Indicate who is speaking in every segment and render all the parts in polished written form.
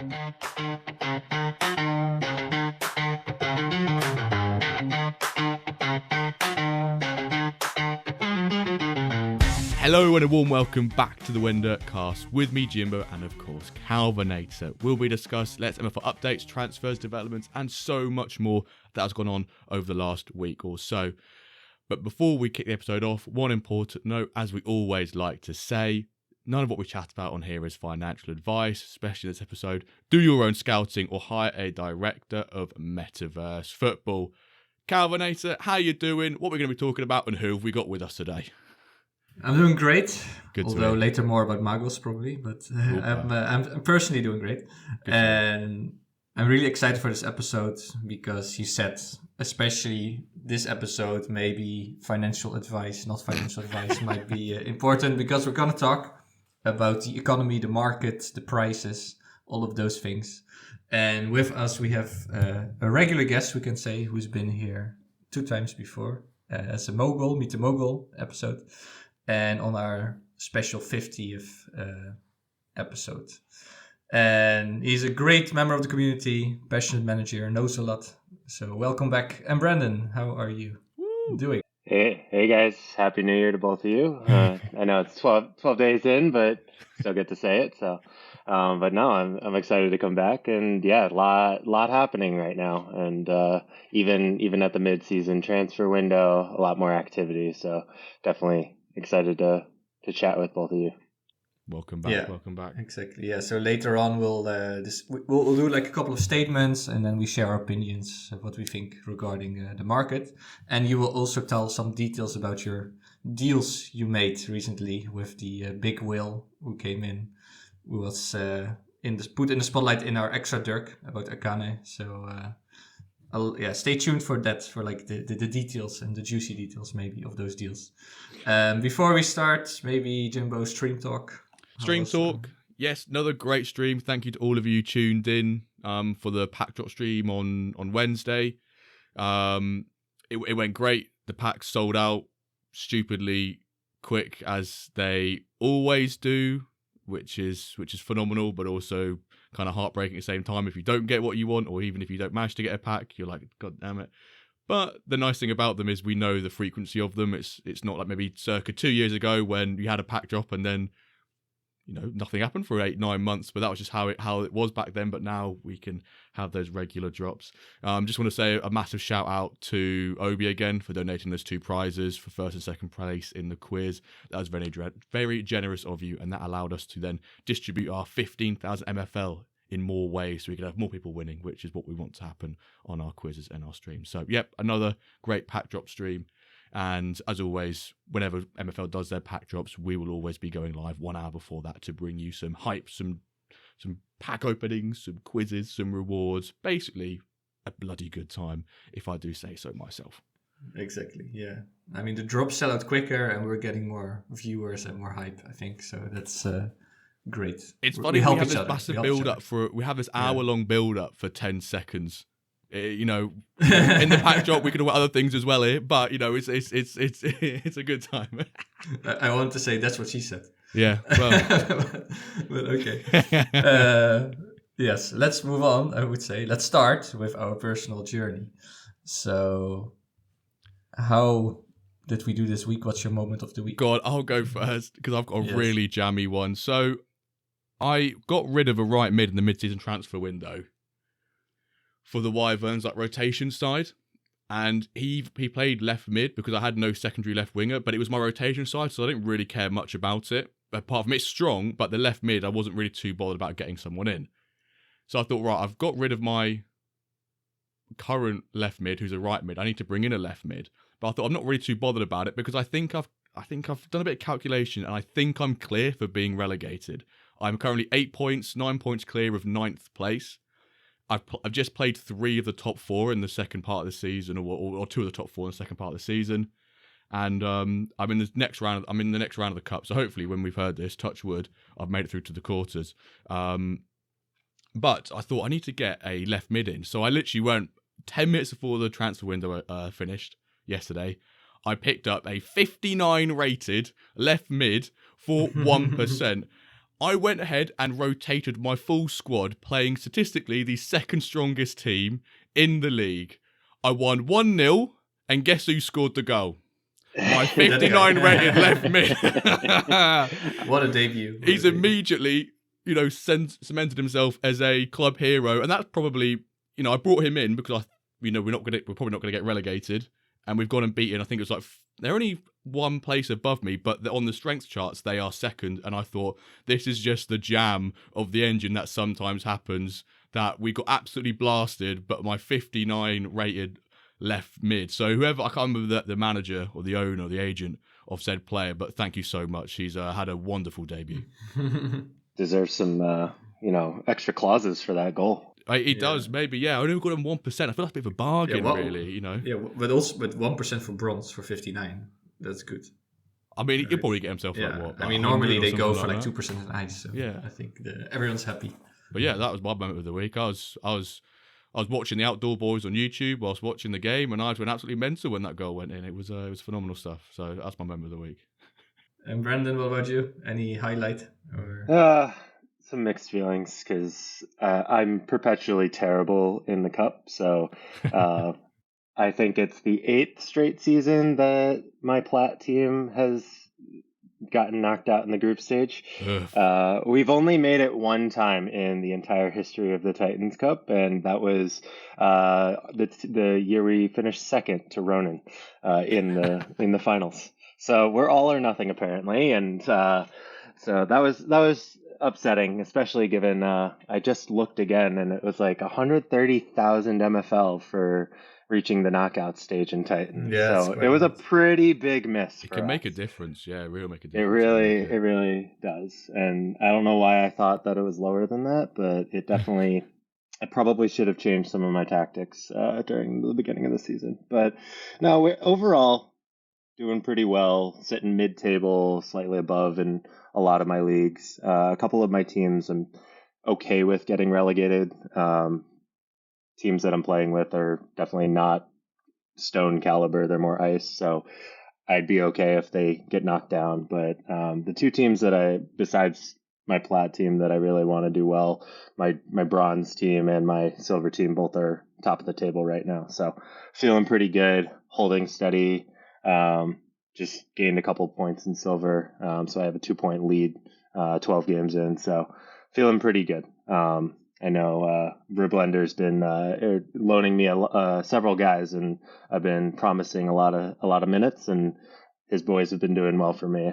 Speaker 1: Hello and a warm welcome back to the WenDirk Cast with me, Jimbo, and of course, Calvinator. We'll be discussing Let's MFL updates, transfers, developments, and so much more that has gone on over the last week or so. But before we kick the episode off, one important note, as we always like to say, none of what we chat about on here is financial advice, especially this episode. Do your own scouting or hire a director of Metaverse football. Calvinator, how you doing? What we're going to be talking about, and who have we got with us today?
Speaker 2: I'm doing great.
Speaker 1: Good to
Speaker 2: although
Speaker 1: hear.
Speaker 2: later more about Magos probably, but I'm personally doing great. And I'm really excited for this episode because you said, especially this episode, maybe financial advice, not financial advice, might be important because we're going to talk about the economy, the market, the prices, all of those things. And with us, we have a regular guest, we can say, who's been here 2 times before as a mogul, Meet the Mogul episode. And on our special 50th episode. And he's a great member of the community, passionate manager, knows a lot. So welcome back. Embrandon, how are you doing?
Speaker 3: Hey guys, Happy New Year to both of you. I know it's 12 days in, but still get to say it. So, but no, I'm excited to come back, and yeah, a lot happening right now, and even at the mid-season transfer window, a lot more activity. So definitely excited to chat with both of you.
Speaker 1: Welcome back.
Speaker 2: Yeah,
Speaker 1: welcome back.
Speaker 2: Exactly. Yeah. So later on, we'll do like a couple of statements, and then we share our opinions of what we think regarding the market. And you will also tell some details about your deals you made recently with the big whale who came in, who was put in the spotlight in our extra Dirk about Akane. So stay tuned for that, for like the details and the juicy details maybe of those deals. Before we start, maybe Jimbo, stream talk.
Speaker 1: Stream talk. Yes, another great stream. Thank you to all of you tuned in for the pack drop stream on Wednesday. It went great. The packs sold out stupidly quick, as they always do, which is phenomenal, but also kind of heartbreaking at the same time if you don't get what you want, or even if you don't manage to get a pack, you're like, God damn it. But the nice thing about them is we know the frequency of them. It's not like maybe circa 2 years ago when you had a pack drop and then, you know, nothing happened for 8-9 months, but that was just how it was back then. But now we can have those regular drops. Just want to say a massive shout out to Obi again for donating those 2 prizes for first and second place in the quiz. That was very generous of you, and that allowed us to then distribute our 15,000 MFL in more ways, so we can have more people winning, which is what we want to happen on our quizzes and our streams. So, yep, another great pack drop stream. And as always, whenever MFL does their pack drops, we will always be going live 1 hour before that to bring you some hype, some pack openings, some quizzes, some rewards. Basically, a bloody good time, if I do say so myself.
Speaker 2: Exactly, yeah. I mean, the drops sell out quicker, and we're getting more viewers and more hype, I think. So that's great.
Speaker 1: It's funny, we have this massive build-up we have this hour-long build-up for 10 seconds. You know, in the pack drop, we can do other things as well here, but you know, it's a good time.
Speaker 2: I wanted to say that's what she said.
Speaker 1: Yeah, well,
Speaker 2: but okay. Yes, let's move on. I would say let's start with our personal journey. So, how did we do this week? What's your moment of the week?
Speaker 1: God, I'll go first because I've got a really jammy one. So, I got rid of a right mid in the mid-season transfer window for the Wyverns, like rotation side, and he played left mid because I had no secondary left winger, but it was my rotation side, so I didn't really care much about it. Apart from it's strong, but the left mid, I wasn't really too bothered about getting someone in. So I thought, right, I've got rid of my current left mid, who's a right mid. I need to bring in a left mid, but I thought I'm not really too bothered about it because I think I've done a bit of calculation, and I think I'm clear for being relegated. I'm currently 8 points, 9 points clear of 9th place. I've just played 3 of the top 4 in the second part of the season, or 2 of the top 4 in the second part of the season, and I'm in the next round. I'm in the next round of the cup. So hopefully, when we've heard this, touch wood, I've made it through to the quarters. But I thought I need to get a left mid in, so I literally went 10 minutes before the transfer window finished yesterday. I picked up a 59 rated left mid for 1%. I went ahead and rotated my full squad, playing statistically the second strongest team in the league. I won 1-0, and guess who scored the goal? My 59 rated left mid.
Speaker 2: What a debut.
Speaker 1: He's immediately, cemented himself as a club hero, and that's probably, I brought him in because we're probably not gonna get relegated, and we've gone and beaten. I think it was like they're only one place above me, but on the strength charts they are second. And I thought this is just the jam of the engine that sometimes happens. That we got absolutely blasted, but my 59 rated left mid. So whoever, I can't remember the manager or the owner or the agent of said player, but thank you so much. He's had a wonderful debut.
Speaker 3: Deserves some, extra clauses for that goal.
Speaker 1: He does, maybe, yeah. I only got him 1%. I feel like a bit of a bargain, really,
Speaker 2: Yeah, but also with 1% for bronze for 59, that's good.
Speaker 1: I mean, he'll probably get himself
Speaker 2: normally they go for like 2% in ice, so
Speaker 1: yeah.
Speaker 2: I think everyone's happy.
Speaker 1: But yeah, that was my moment of the week. I was watching the Outdoor Boys on YouTube whilst watching the game, and I went absolutely mental when that goal went in. It was phenomenal stuff. So that's my moment of the week.
Speaker 2: And Brandon, what about you? Any highlight?
Speaker 3: Some mixed feelings because I'm perpetually terrible in the cup. So I think it's the 8th straight season that my Plat team has gotten knocked out in the group stage. We've only made it one time in the entire history of the Titans Cup, and that was the year we finished second to Ronin in the finals. So we're all or nothing apparently, and so that was upsetting, especially given I just looked again and it was like 130,000 MFL for reaching the knockout stage in Titan.
Speaker 2: Yeah,
Speaker 3: so it was a pretty big miss.
Speaker 1: It can make a difference. Yeah, it will make a difference.
Speaker 3: It really does. And I don't know why I thought that it was lower than that, but it definitely, I probably should have changed some of my tactics during the beginning of the season. But no, we're overall doing pretty well, sitting mid-table, slightly above in a lot of my leagues. A couple of my teams I'm okay with getting relegated. Teams that I'm playing with are definitely not stone caliber. They're more ice. So I'd be okay if they get knocked down. But the two teams that besides my Plat team that I really want to do well, my bronze team and my silver team both are top of the table right now. So feeling pretty good, holding steady. Just gained a couple points in silver. So I have a 2-point lead, 12 games in. So feeling pretty good. I know Verblender's been loaning me several guys, and I've been promising a lot of minutes, and his boys have been doing well for me.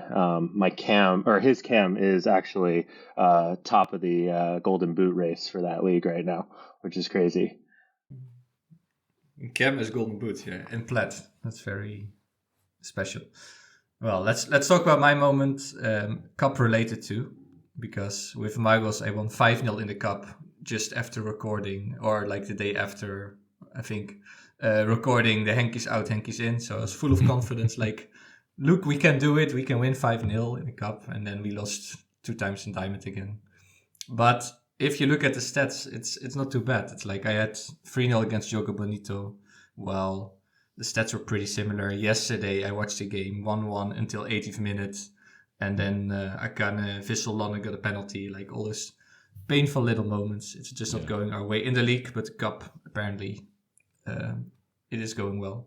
Speaker 3: His cam is actually top of the Golden Boot race for that league right now, which is crazy.
Speaker 2: Cam is Golden Boot, yeah, and Plat. That's very special. Well, let's talk about my moment, cup related to, because with Magos I won 5-0 in the cup just after recording, or like the day after, I think, recording the Henkies out, Henkies in. So I was full of confidence, like, look, we can do it, we can win 5-0 in the cup, and then we lost 2 times in Diamond again. But if you look at the stats, it's not too bad. It's like I had 3-0 against Jogo Bonito. Well, the stats were pretty similar. Yesterday, I watched the game 1-1 until 80th minute. And then Akane Visselon got a penalty. Like all those painful little moments. It's just not going our way in the league. But the cup, apparently, it is going well.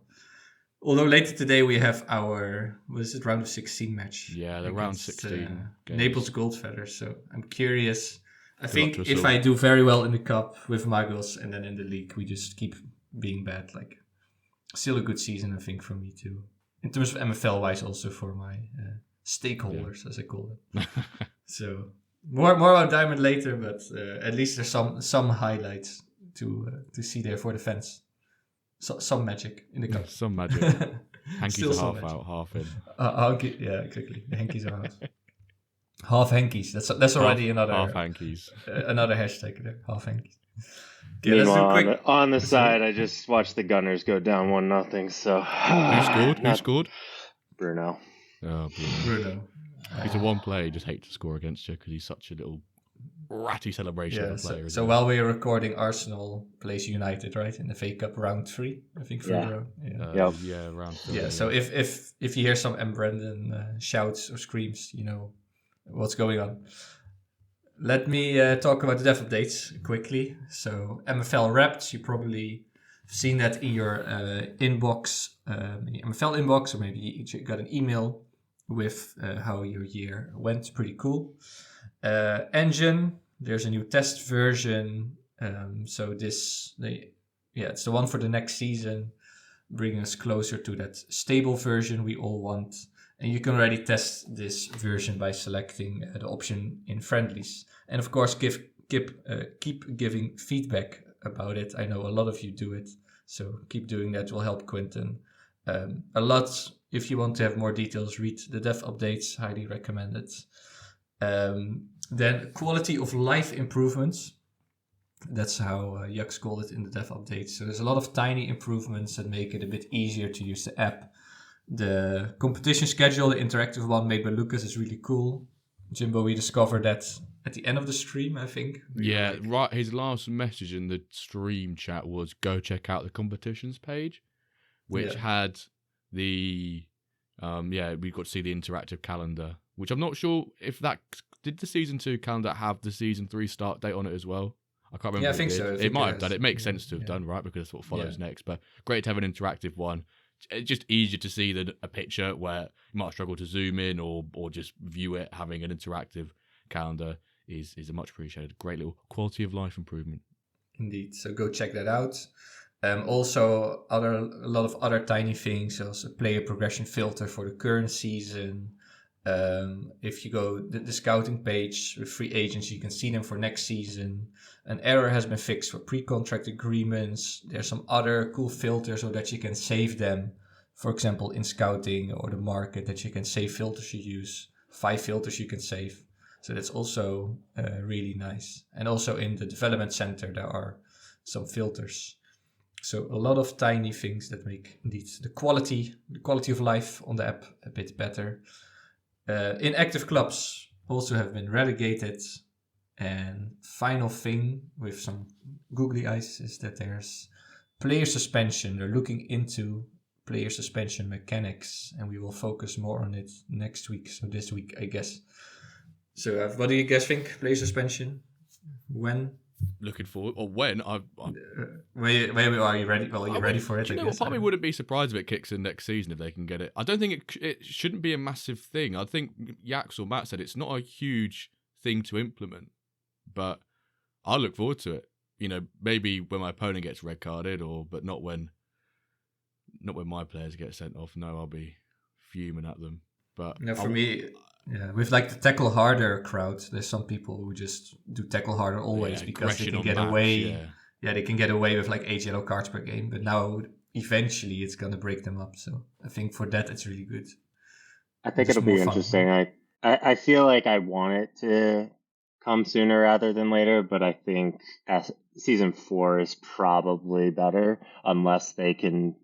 Speaker 2: Although later today we have our, round of 16 match.
Speaker 1: Yeah, the round 16.
Speaker 2: Naples Goldfeather. So I'm curious. I think if I do very well in the cup with Magos and then in the league, we just keep being bad. Like, still a good season, I think, for me too. In terms of MFL-wise, also for my stakeholders, as I call them. So more about Diamond later, but at least there's some highlights to see there for the fans. So, some magic in the cup.
Speaker 1: Some magic. Hankies are half out, half in.
Speaker 2: Yeah, quickly. The Hankies are out. Half Hankies. That's already another
Speaker 1: half Hankies.
Speaker 2: Another hashtag there. Half Hankies.
Speaker 3: Okay, meanwhile, on the side, I just watched the Gunners go down 1-0. So
Speaker 1: Who scored?
Speaker 3: Bruno.
Speaker 1: Oh, Bruno. He's a one player. He just hates to score against you because he's such a little ratty celebration of a player.
Speaker 2: So while we're recording, Arsenal plays United, right, in the FA Cup round 3, I think. Round.
Speaker 1: Round 3.
Speaker 2: Yeah. So if you hear some Embrandon shouts or screams, you know what's going on. let me talk about the dev updates quickly. So MFL Wrapped, you probably seen that in your inbox, MFL inbox, or maybe you got an email with how your year went. Pretty cool. Engine, there's a new test version. So it's the one for the next season, bringing us closer to that stable version we all want. And you can already test this version by selecting the option in friendlies. And of course, keep giving feedback about it. I know a lot of you do it, so keep doing that. Will help Quentin a lot. If you want to have more details, read the dev updates. Highly recommend it. Then quality of life improvements. That's how Jux called it in the dev updates. So there's a lot of tiny improvements that make it a bit easier to use the app. The competition schedule, the interactive one made by Lucas, is really cool. Jimbo, we discovered that at the end of the stream, I think.
Speaker 1: Yeah, right. His last message in the stream chat was go check out the competitions page, which had the, we got to see the interactive calendar, which I'm not sure if that, did the Season 2 calendar have the Season 3 start date on it as well? I can't remember.
Speaker 2: Yeah, I think so.
Speaker 1: It might have done. It makes sense to have done, right? Because that's what follows next. But great to have an interactive one. It's just easier to see than a picture where you might struggle to zoom in or just view it. Having an interactive calendar is a much appreciated, great little quality of life improvement.
Speaker 2: Indeed. So go check that out. Also, a lot of other tiny things. Also, player progression filter for the current season. If you go the scouting page with free agents, you can see them for next season. An error has been fixed for pre-contract agreements. There's some other cool filters so that you can save them. For example, in scouting or the market, that you can save filters you use. 5 filters you can save. So that's also really nice. And also in the development center, there are some filters. So a lot of tiny things that make indeed the quality of life on the app a bit better. Inactive clubs also have been relegated. And final thing with some googly eyes is that there's player suspension. They're looking into player suspension mechanics, and we will focus more on it next week. So this week, I guess. So what do you guys think? Player suspension? When?
Speaker 1: Looking forward, or when?
Speaker 2: Where are you ready? Well, are you ready for it?
Speaker 1: You know, part of me wouldn't be surprised if it kicks in next season if they can get it. I don't think it shouldn't be a massive thing. I think Jax or Matt said it's not a huge thing to implement. But I look forward to it. You know, maybe when my opponent gets red carded, but not when my players get sent off. No, I'll be fuming at them. But
Speaker 2: for me, with like the tackle harder crowd, there's some people who just do tackle harder always because they can get away. Yeah, they can get away with like 8 yellow cards per game. But now, eventually, it's gonna break them up. So I think for that, it's really good.
Speaker 3: I think it'll be interesting. I feel like I want it to come sooner rather than later, but I think Season 4 is probably better unless they can,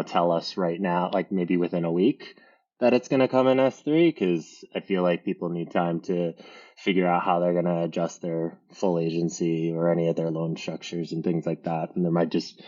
Speaker 3: tell us right now, like maybe within a week, that it's going to come in S3, because I feel like people need time to figure out how they're going to adjust their full agency or any of their loan structures and things like that, and there might just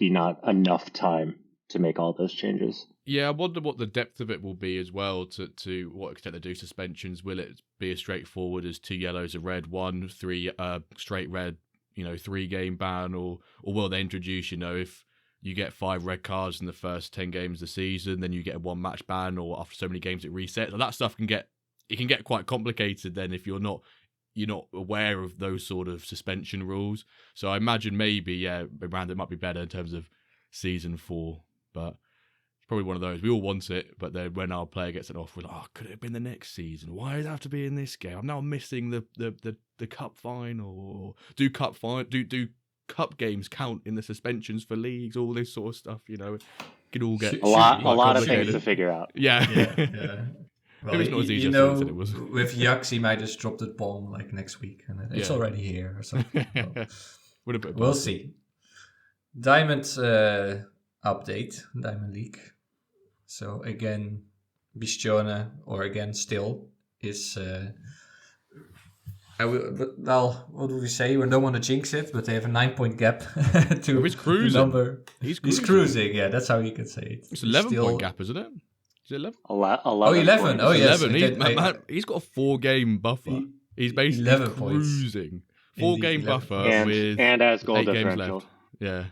Speaker 3: be not enough time to make all those changes.
Speaker 1: Yeah, I wonder what the depth of it will be as well, to what extent they do suspensions. Will it be as straightforward as 2 yellows, a red, 1, 3 straight red, 3-game ban, or will they introduce, if you get 5 red cards in the first 10 games of the season, then you get a 1-match ban, or after so many games it resets. That stuff can get quite complicated then if you're not aware of those sort of suspension rules. So I imagine maybe, around it might be better in terms of Season 4, but it's probably one of those. We all want it, but then when our player gets it off, we're like, could it have been the next season? Why does it have to be in this game? I'm now missing the cup final. Do cup games count in the suspensions for leagues? All this sort of stuff, It could all get
Speaker 3: a lot of things to figure out.
Speaker 1: Yeah.
Speaker 2: Well,
Speaker 1: it's not as easy as I said it was.
Speaker 2: With Jax, he might just drop the bomb like next week, and it's already here or something. We'll see. Diamond update, Diamond League. So again, Bistione, or again still, is... what do we say? We don't want to jinx it, but they have a 9-point gap to
Speaker 1: he's cruising.
Speaker 2: The number. He's cruising, yeah, that's how you can say it.
Speaker 1: It's 11-point gap, isn't it? Is it 11?
Speaker 3: 11.
Speaker 2: Oh, 11. Oh, yes.
Speaker 1: 11. He's got a 4-game buffer. He's basically
Speaker 2: 11 points.
Speaker 1: cruising.
Speaker 2: Indeed,
Speaker 1: 4-game
Speaker 2: 11
Speaker 1: buffer
Speaker 2: points.
Speaker 1: with
Speaker 3: and as goal
Speaker 1: 8 games
Speaker 3: differential.
Speaker 1: left. Yeah.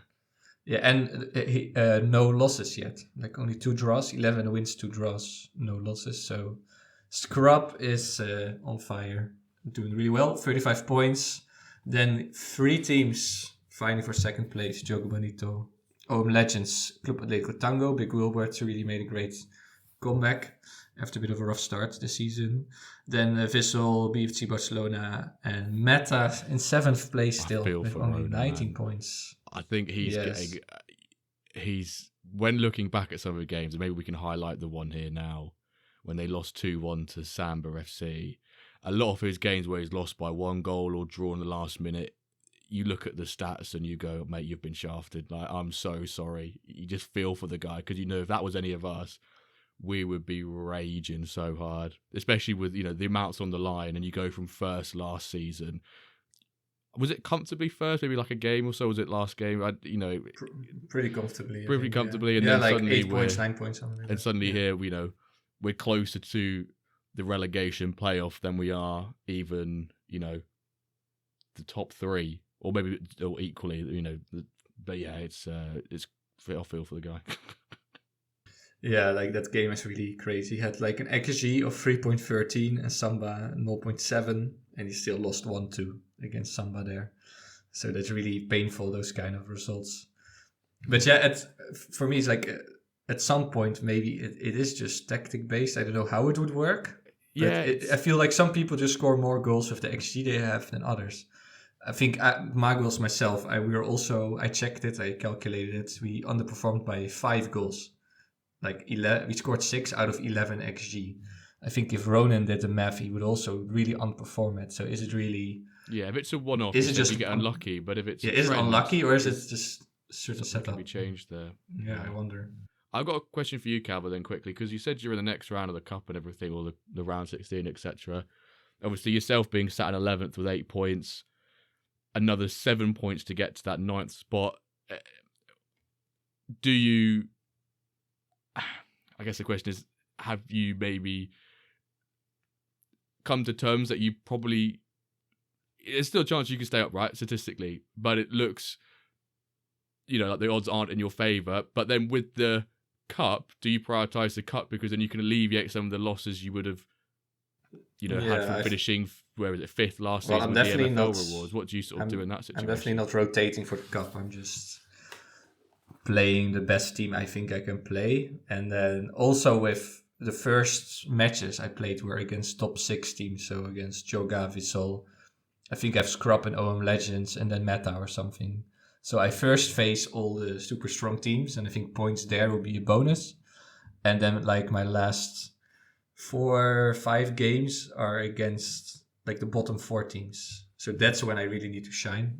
Speaker 2: Yeah, and no losses yet. Like only 2 draws, 11 wins, 2 draws, no losses. So Scrub is on fire, doing really well. 35 points. Then 3 teams fighting for second place: Jogo Bonito, OM Legends, Club Atletico Tango. Big Wilbert really made a great comeback after a bit of a rough start this season. Then Vissel, BFC Barcelona, and Meta in 7th place still with only
Speaker 1: Rona,
Speaker 2: 19
Speaker 1: man.
Speaker 2: points.
Speaker 1: I think he's getting. When looking back at some of the games, and maybe we can highlight the one here now, when they lost 2-1 to Samba FC. A lot of his games where he's lost by 1 goal or drawn the last minute, you look at the stats and you go, mate, you've been shafted. Like, I'm so sorry. You just feel for the guy, because you know if that was any of us, we would be raging so hard, especially with, you know, the amounts on the line, and you go from first last season. Was it comfortably first, maybe like a game or so? Was it last game?
Speaker 2: Pretty comfortably.
Speaker 1: Pretty comfortably, and
Speaker 2: then
Speaker 1: then
Speaker 2: like
Speaker 1: suddenly
Speaker 2: 8 points, 9 points, something like
Speaker 1: and
Speaker 2: that.
Speaker 1: suddenly here, you know, we're closer to the relegation playoff than we are even, you know, the top 3, or maybe or equally, you know. But yeah, it's I feel for the guy.
Speaker 2: Yeah, like that game is really crazy. He had like an XG of 3.13 and Samba 0.7, and he still lost 1-2 against Samba there. So that's really painful, those kind of results. But yeah, for me, it's like at some point, maybe it is just tactic based. I don't know how it would work.
Speaker 1: Yeah,
Speaker 2: I feel like some people just score more goals with the XG they have than others. I think my goals myself, I checked it, I calculated it. We underperformed by 5 goals. Like 11, we scored 6 out of 11 XG. I think if Ronan did the math, he would also really underperform it. So is it really?
Speaker 1: Yeah, if it's a one-off,
Speaker 2: is it just
Speaker 1: you get unlucky? But if it's
Speaker 2: is it unlucky, or is it just a certain
Speaker 1: something
Speaker 2: setup?
Speaker 1: can be changed there.
Speaker 2: Yeah, I wonder.
Speaker 1: I've got a question for you, Calvin, then quickly, because you said you're in the next round of the cup and everything, or the round 16, etc. Obviously, yourself being sat in 11th with 8 points, another 7 points to get to that 9th spot. Do you? I guess the question is, have you maybe come to terms that you probably... There's still a chance you can stay up, right, statistically, but it looks, you know, like the odds aren't in your favour. But then with the cup, do you prioritise the cup because then you can alleviate some of the losses you would have, you know, had from finishing, where was it, 5th last season with the MFL rewards? What do you sort of do in that situation?
Speaker 2: I'm definitely not rotating for the cup. I'm just playing the best team I think I can play. And then also with the first matches I played were against top 6 teams, so against Joga, Vissel. I think I've Scrub and OM Legends and then Meta or something. So I first face all the super strong teams, and I think points there will be a bonus. And then like my last 4 or 5 games are against like the bottom 4 teams. So that's when I really need to shine.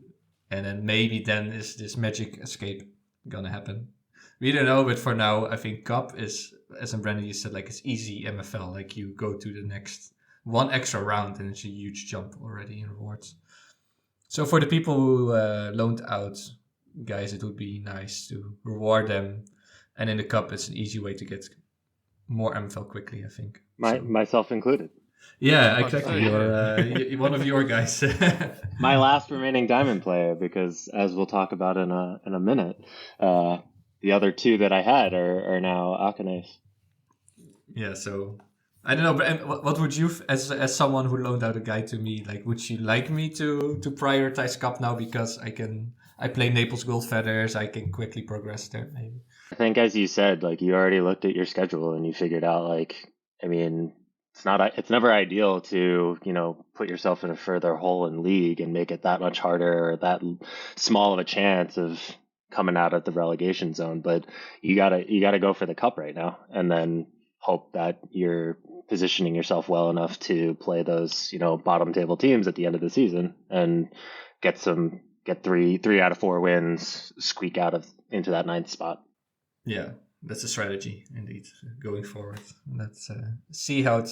Speaker 2: And then maybe then is this magic escape gonna happen. We don't know, but for now I think Cup is, as Embrandon you said, like it's easy MFL. Like you go to the next one extra round and it's a huge jump already in rewards. So for the people who loaned out, guys, it would be nice to reward them. And in the cup, it's an easy way to get more MFL quickly, I think.
Speaker 3: Myself included.
Speaker 2: Yeah, exactly. You're one of your guys.
Speaker 3: My last remaining diamond player, because as we'll talk about in a minute, the other 2 that I had are now Akanes.
Speaker 2: Yeah, so I don't know, but what would you, as someone who loaned out a guy to me, like, would you like me to prioritize cup now because I play Naples Gold Feathers, I can quickly progress there, maybe.
Speaker 3: I think, as you said, like you already looked at your schedule and you figured out, like, I mean, it's never ideal to, you know, put yourself in a further hole in league and make it that much harder or that small of a chance of coming out of the relegation zone. But you gotta go for the cup right now, and then hope that you're positioning yourself well enough to play those, you know, bottom table teams at the end of the season and get 3 out of 4 wins, squeak into that 9th spot.
Speaker 2: Yeah, that's a strategy indeed going forward. Let's see how it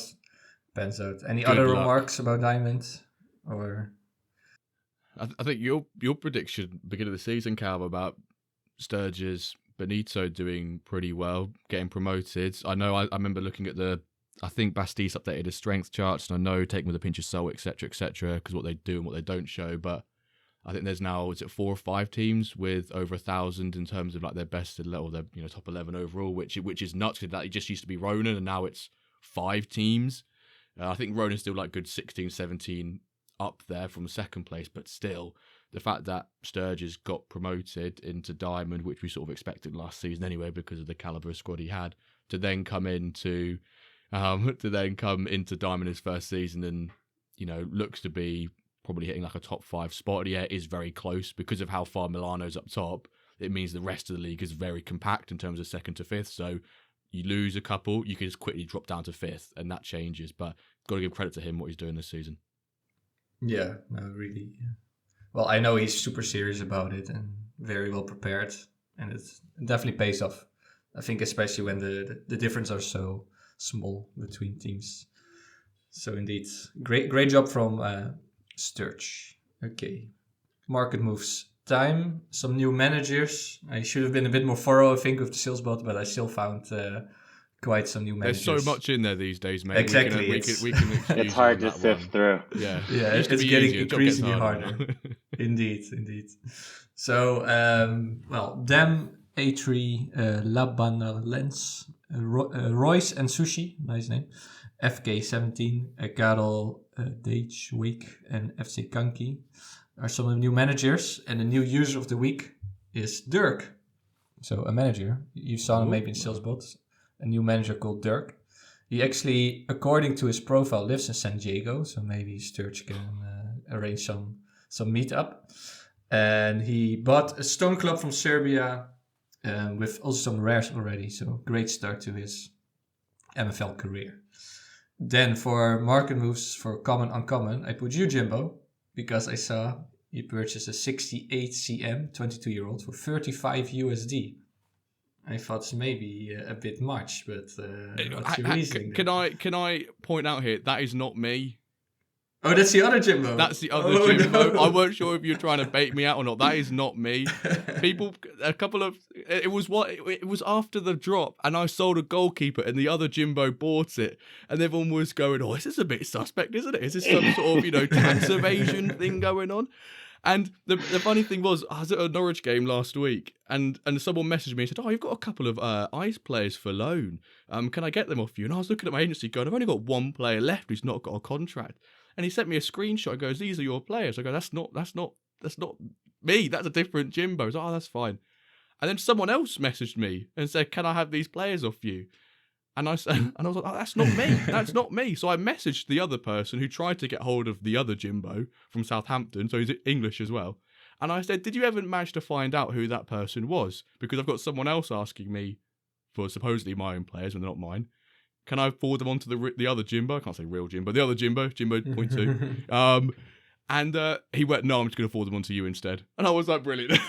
Speaker 2: pans out. Any other remarks about Diamond, or?
Speaker 1: I think your prediction beginning of the season, Cal, about Sturgis, Benito doing pretty well, getting promoted. I know I remember looking at the I think Bastiste updated his strength charts, and I know take them with a pinch of salt, etc., because what they do and what they don't show. But I think there's now, is it 4 or 5 teams with over 1,000 in terms of like their best or their top 11 overall, which is nuts. That it just used to be Ronan, and now it's 5 teams. I think Ronan's still like good 16, 17 up there from second place, but still the fact that Sturgis got promoted into Diamond, which we sort of expected last season anyway because of the caliber of squad he had, to then come into Diamond his first season and looks to be probably hitting like a top 5 spot. Yeah, it is very close because of how far Milano's up top. It means the rest of the league is very compact in terms of 2nd to 5th. So you lose a couple, you can just quickly drop down to 5th, and that changes. But got to give credit to him what he's doing this season.
Speaker 2: Yeah, no, really. Yeah. Well, I know he's super serious about it and very well prepared, and it definitely pays off. I think especially when the difference are so small between teams. So indeed, great job from Sturge. Okay, market moves time. Some new managers. I should have been a bit more thorough, I think, with the sales bot, but I still found quite some new managers.
Speaker 1: There's so much in there these days, mate.
Speaker 2: Exactly.
Speaker 1: We can
Speaker 3: it's hard to sift through.
Speaker 1: Yeah,
Speaker 2: it's getting increasingly harder. Indeed. So, Dem, A3, Labana Lens, Royce and Sushi, nice name. FK17, Karel Deitch Week, and FC Kanki are some of the new managers. And the new user of the week is Dirk. So a manager. You saw him maybe in Salesbot. A new manager called Dirk. He actually, according to his profile, lives in San Diego. So maybe Sturge can arrange some meetup. And he bought a Stone Club from Serbia with also some rares already. So great start to his MFL career. Then for market moves for common, uncommon, I put you, Jimbo, because I saw you purchased a 68 CM 22-year-old for 35 USD. I thought it's maybe a bit much, but what's your reasoning?
Speaker 1: Can I point out here, that is not me.
Speaker 2: Oh, that's the other Jimbo.
Speaker 1: That's the other Jimbo.
Speaker 2: No.
Speaker 1: I weren't sure if you're trying to bait me out or not. That is not me. It was after the drop, and I sold a goalkeeper, and the other Jimbo bought it, and everyone was going, "Oh, this is a bit suspect, isn't it? Is this some sort of tax evasion thing going on?" And the funny thing was, I was at a Norwich game last week, and someone messaged me and said, "Oh, you've got a couple of ICE players for loan. Can I get them off you?" And I was looking at my agency going, "I've only got one player left who's not got a contract." And he sent me a screenshot. He goes, "These are your players." I go, "That's not me. That's a different Jimbo." I was like, "Oh, that's fine." And then someone else messaged me and said, "Can I have these players off you?" And I was like, "Oh, that's not me. That's not me." So I messaged the other person who tried to get hold of the other Jimbo from Southampton. So he's English as well. And I said, "Did you ever manage to find out who that person was? Because I've got someone else asking me for supposedly my own players when they're not mine. Can I forward them on to the other Jimbo?" I can't say real Jimbo. The other Jimbo 0.2. And he went, "No, I'm just going to forward them on to you instead." And I was like, brilliant.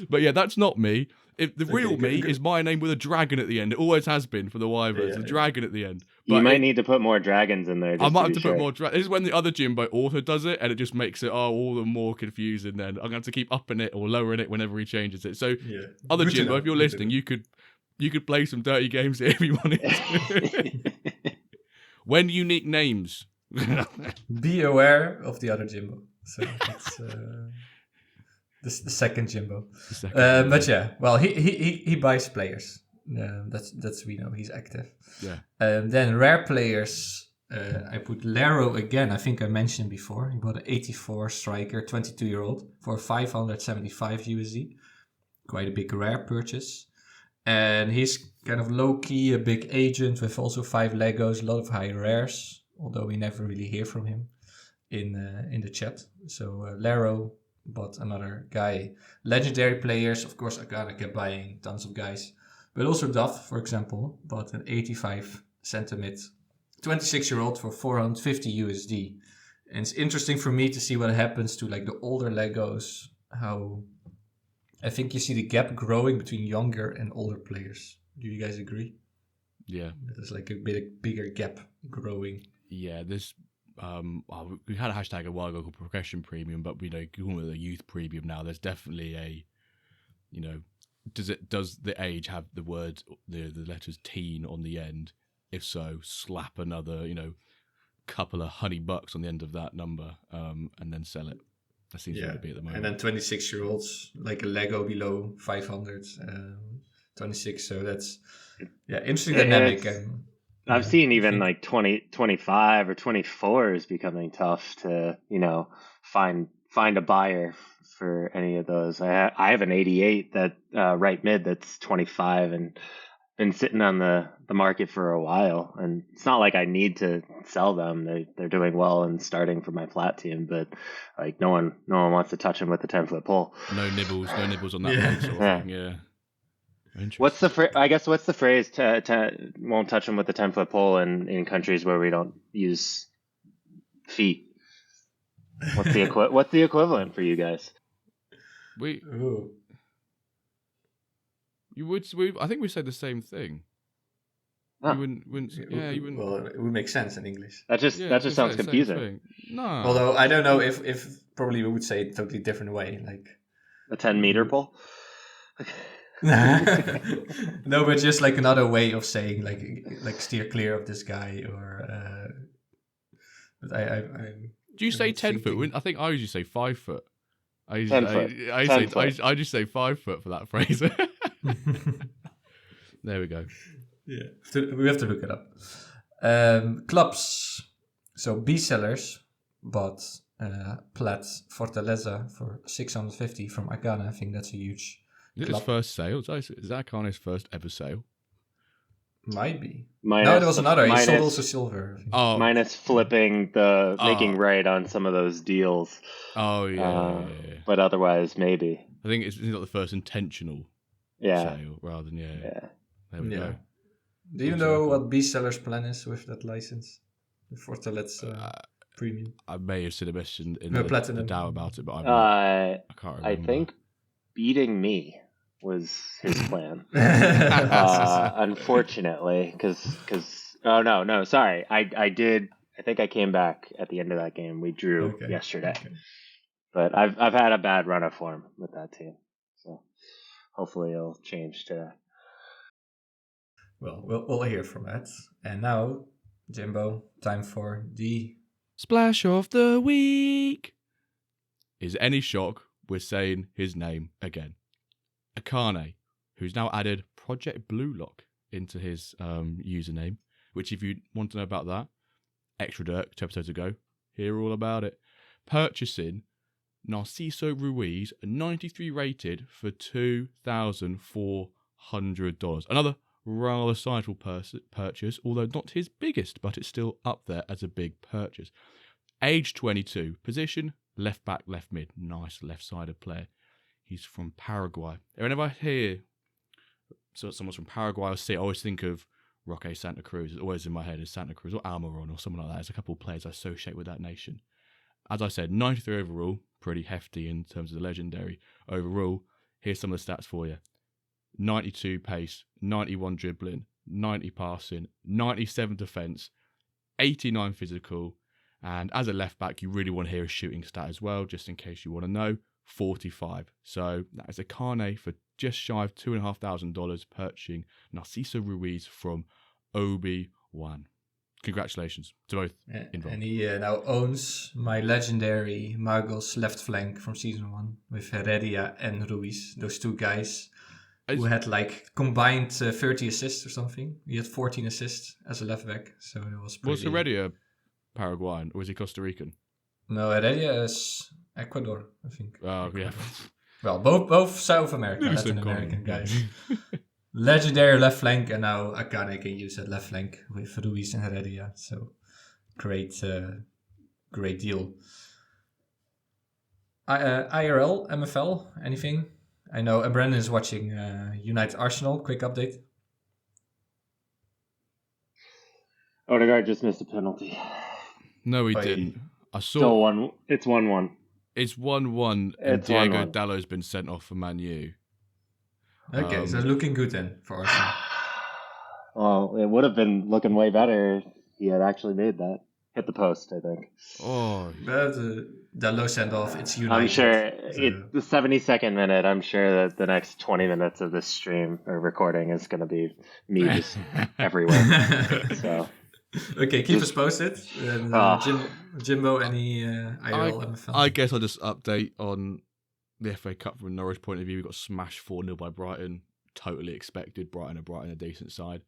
Speaker 1: But yeah, that's not me. The real me is my name with a dragon at the end. It always has been for the Wyverns, a dragon at the end. But
Speaker 3: you might need to put more dragons in there.
Speaker 1: I might have to put more dragons. This is when the other Jimbo also does it, and it just makes it all the more confusing then. I'm going to have to keep upping it or lowering it whenever he changes it. So other Jimbo, if you're listening, you could play some dirty games here if you wanted to. When unique names.
Speaker 2: Be aware of the other Jimbo. So that's the second Jimbo. But yeah, well, he buys players. That's we know he's active.
Speaker 1: Yeah.
Speaker 2: Then rare players. I put Lero again. I think I mentioned before. He bought an 84 striker, 22-year-old for 575 USD. Quite a big rare purchase. And he's kind of low-key a big agent with also 5 Legos, a lot of high rares. Although we never really hear from him in the chat. So Lero bought another guy. Legendary players, of course, Akana kept buying tons of guys. But also Duff, for example, bought an 85 centimet 26-year-old for 450 USD. And it's interesting for me to see what happens to like the older Legos. How I think you see the gap growing between younger and older players. Do you guys agree?
Speaker 1: Yeah.
Speaker 2: There's like a bigger gap growing.
Speaker 1: Yeah, this we had a hashtag a while ago called progression premium, but we call it the youth premium now. There's definitely a, does the age have the word the letters teen on the end? If so, slap another, couple of honey bucks on the end of that number, and then sell it. That seems to be at the moment.
Speaker 2: And then 26-year-olds, like a Lego below 500, 26. So that's interesting dynamic. And
Speaker 3: I've seen even like 20, 25 or 24 is becoming tough to, find a buyer for any of those. I have an 88 that right mid that's 25 and been sitting on the market for a while, and it's not like I need to sell them. They're doing well and starting for my flat team, but like no one wants to touch them with a 10-foot pole.
Speaker 1: No nibbles on that one sort of thing. Yeah.
Speaker 3: What's the phrase to won't touch them with a 10-foot pole in countries where we don't use feet? What's the equivalent for you guys?
Speaker 1: I think we said the same thing.
Speaker 3: Huh.
Speaker 1: You wouldn't. Yeah, you wouldn't.
Speaker 2: Well, it would make sense in English.
Speaker 3: That just sounds confusing.
Speaker 1: No.
Speaker 2: Although I don't know if probably we would say it a totally different way, like
Speaker 3: a 10-meter pole.
Speaker 2: No, but just like another way of saying like steer clear of this guy, or. But I
Speaker 1: do you say 10 foot? I think I usually say 5 foot. I
Speaker 3: 10 foot.
Speaker 1: I just say 5 foot for that phrase. There we go.
Speaker 2: Yeah, we have to look it up. Clubs. So B sellers bought Plat Fortaleza for 650 from Agana. I think that's a huge.
Speaker 1: Is it his first sale? Is that Akane's first ever sale?
Speaker 2: Might be.
Speaker 3: No,
Speaker 2: there was another. He sold also silver.
Speaker 1: Oh,
Speaker 3: minus flipping making right on some of those deals.
Speaker 1: Oh yeah.
Speaker 3: But otherwise, maybe.
Speaker 1: I think it's not the first intentional sale, rather than There we go.
Speaker 2: Do you know what B seller's plan is with that license? The Fortaleza premium.
Speaker 1: I may have seen a message in
Speaker 2: Platinum.
Speaker 1: the DAO about it, but
Speaker 3: I
Speaker 1: can't remember.
Speaker 3: I think beating me was his plan. Unfortunately, because sorry, I did. I think I came back at the end of that game. We drew yesterday, but I've had a bad run of form with that team, so hopefully it'll change today.
Speaker 2: Well, we'll hear from that. And now, Jimbo, time for the
Speaker 1: Splash of the Week. Is it any shock we're saying his name again? Akane, who's now added Project Blue Lock into his username, which if you want to know about that, Extra Dirk 2 episodes ago, hear all about it. Purchasing Narciso Ruiz, a 93 rated for $2,400. Another rather sizable purchase, although not his biggest, but it's still up there as a big purchase. Age 22, position left back, left mid, nice left-sided player. He's from Paraguay. Whenever I hear someone's from Paraguay, I always think of Roque Santa Cruz. It's always in my head is Santa Cruz or Almiron or someone like that. There's a couple of players I associate with that nation. As I said, 93 overall, pretty hefty in terms of the legendary overall. Here's some of the stats for you. 92 pace, 91 dribbling, 90 passing, 97 defence, 89 physical, and as a left back, you really want to hear a shooting stat as well, just in case you want to know, 45. So that is Akane for just shy of $2,500 purchasing Narciso Ruiz from Obi-Wan. Congratulations to both involved.
Speaker 2: And he now owns my legendary Magos left flank from season 1 with Heredia and Ruiz, those two guys. Who had like combined 30 assists or something. He had 14 assists as a left back, so it was pretty...
Speaker 1: Was Heredia Paraguayan or was he Costa Rican?
Speaker 2: No, Heredia is Ecuador, I think.
Speaker 1: Oh, yeah.
Speaker 2: Well, both South America, Latin American guys. Legendary left flank, and now Akane can use that left flank with Ruiz and Heredia. So great deal. IRL, MFL, anything? I know Brandon is watching United Arsenal. Quick update.
Speaker 3: Odegaard just missed a penalty.
Speaker 1: No, he didn't. I saw.
Speaker 3: Still it's 1-1.
Speaker 1: It's 1-1, and Diego Dallo's been sent off for Man U.
Speaker 2: Okay, so looking good then for Arsenal.
Speaker 3: Well, it would have been looking way better if he had actually made that. hit the post, I think.
Speaker 1: Oh,
Speaker 2: But the low send off, it's United.
Speaker 3: I'm sure
Speaker 2: so-
Speaker 3: the 72nd minute, I'm sure that the next 20 minutes of this stream or recording is going to be me just everywhere. So
Speaker 2: Okay, keep us
Speaker 3: Just-
Speaker 2: posted. And,
Speaker 3: Ah.
Speaker 2: Jimbo, any IRL MFL?
Speaker 1: I guess I'll just update on the FA Cup from a Norwich point of view. We got smashed 4-0 by Brighton. Totally expected. Brighton are a decent side.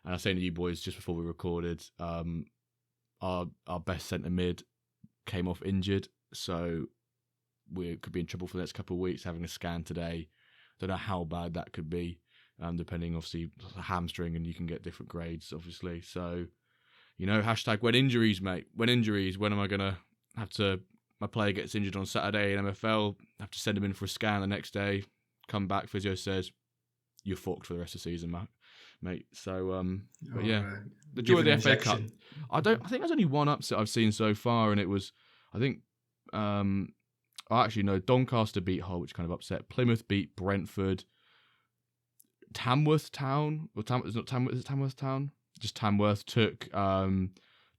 Speaker 1: And I was saying to you boys just before we recorded, our best centre mid came off injured, so we could be in trouble for the next couple of weeks. Having a scan today, don't know how bad that could be, depending obviously hamstring, and you can get different grades obviously. So, hashtag when injuries, mate. When injuries. When am I gonna have to? My player gets injured on Saturday in MFL. Have to send him in for a scan the next day. Come back, physio says you're fucked for the rest of the season, mate. So, but yeah, the joy of the FA Cup. I think there's only one upset I've seen so far, and it was, I think, Doncaster beat Hull, which kind of upset. Plymouth beat Brentford. Tamworth Town, or is it Tamworth Town? Just Tamworth took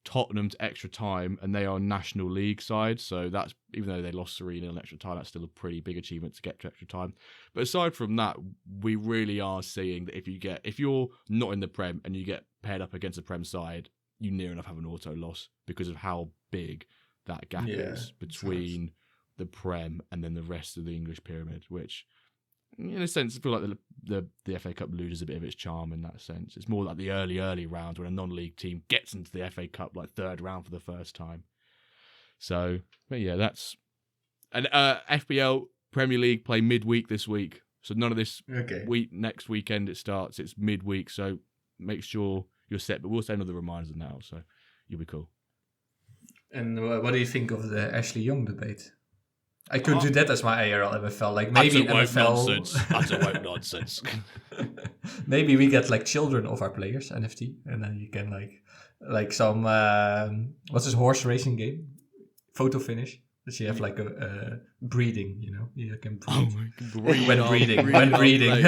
Speaker 1: Tottenham to extra time, and they are a National League side, so that's, even though they lost 3-0 in extra time, that's still a pretty big achievement to get to extra time. But aside from that, we really are seeing that if you're not in the Prem and you get paired up against a Prem side, you near enough have an auto loss because of how big that gap is between the Prem and then the rest of the English pyramid, which, in a sense, I feel like the FA Cup loses a bit of its charm in that sense. It's more like the early rounds when a non-league team gets into the FA Cup, like third round for the first time. So, but yeah, that's... And FPL Premier League play midweek this week. So none of this next weekend it starts. It's midweek, so make sure you're set. But we'll send all the reminders now, so you'll be cool.
Speaker 2: And what do you think of the Ashley Young debate? I could do that as my ARL MFL. Like maybe MFL.
Speaker 1: Utter woke nonsense.
Speaker 2: Maybe we get like children of our players NFT, and then you can like some what's this horse racing game? Photo finish. That you have like a breeding. You can breed. When breeding.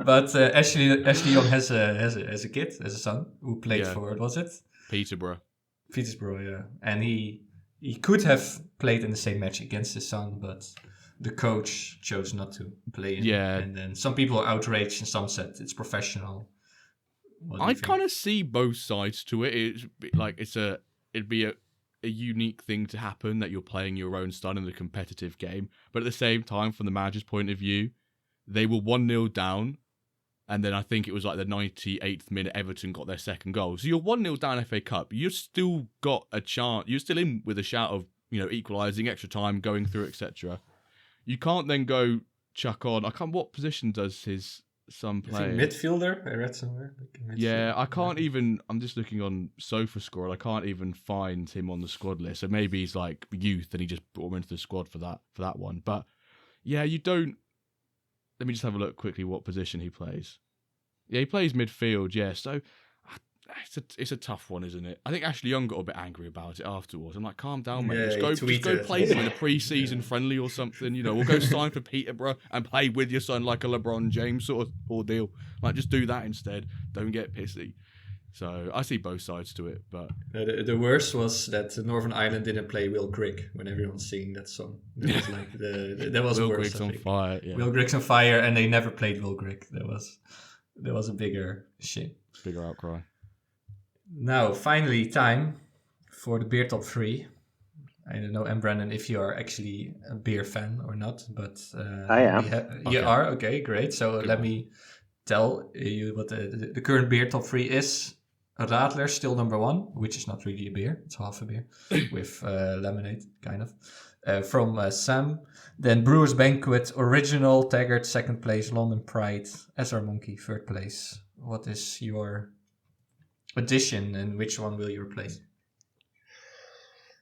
Speaker 2: But Ashley Young has a kid, has a son who played for, what was it?
Speaker 1: Peterborough,
Speaker 2: yeah, and he could have played in the same match against his son, but the coach chose not to play in.
Speaker 1: Yeah.
Speaker 2: And then some people are outraged and some said it's professional.
Speaker 1: I kind of see both sides to it. It'd be a unique thing to happen that you're playing your own son in a competitive game. But at the same time, from the manager's point of view, they were 1-0 down. And then I think it was like the 98th minute, Everton got their second goal. So you're 1-0 down FA Cup. You've still got a chance. You're still in with a shout of, equalising, extra time, going through, etc. You can't then go chuck on. What position does his son play?
Speaker 2: Midfielder, I read somewhere.
Speaker 1: I can't even. I'm just looking on SofaScore. I can't even find him on the squad list. So maybe he's like youth, and he just brought him into the squad for that one. But yeah, you don't. Let me just have a look quickly what position he plays. Yeah, he plays midfield, yeah. So it's a tough one, isn't it? I think Ashley Young got a bit angry about it afterwards. I'm like, calm down, mate. Just go play him in a pre-season friendly or something, We'll go sign for Peterborough and play with your son like a LeBron James sort of ordeal. Like, just do that instead. Don't get pissy. So I see both sides to it, but
Speaker 2: the worst was that Northern Ireland didn't play Will Grigg when everyone's singing that song. That was like that was
Speaker 1: Will
Speaker 2: worse.
Speaker 1: Grigg's on fire. Yeah.
Speaker 2: Will Grigg's on fire, and they never played Will Grigg. There was a bigger shit.
Speaker 1: Bigger outcry.
Speaker 2: Now, finally, time for the beer top 3. I don't know, Embrandon, if you are actually a beer fan or not, but
Speaker 3: I am.
Speaker 2: You are? Okay, great. So let me tell you what the current beer top 3 is. Radler, still number 1, which is not really a beer. It's half a beer with lemonade, kind of. From Sam. Then Brewer's Banquet, Original, Taggart, 2nd place. London Pride, SR Monkey, 3rd place. What is your addition and which one will you replace?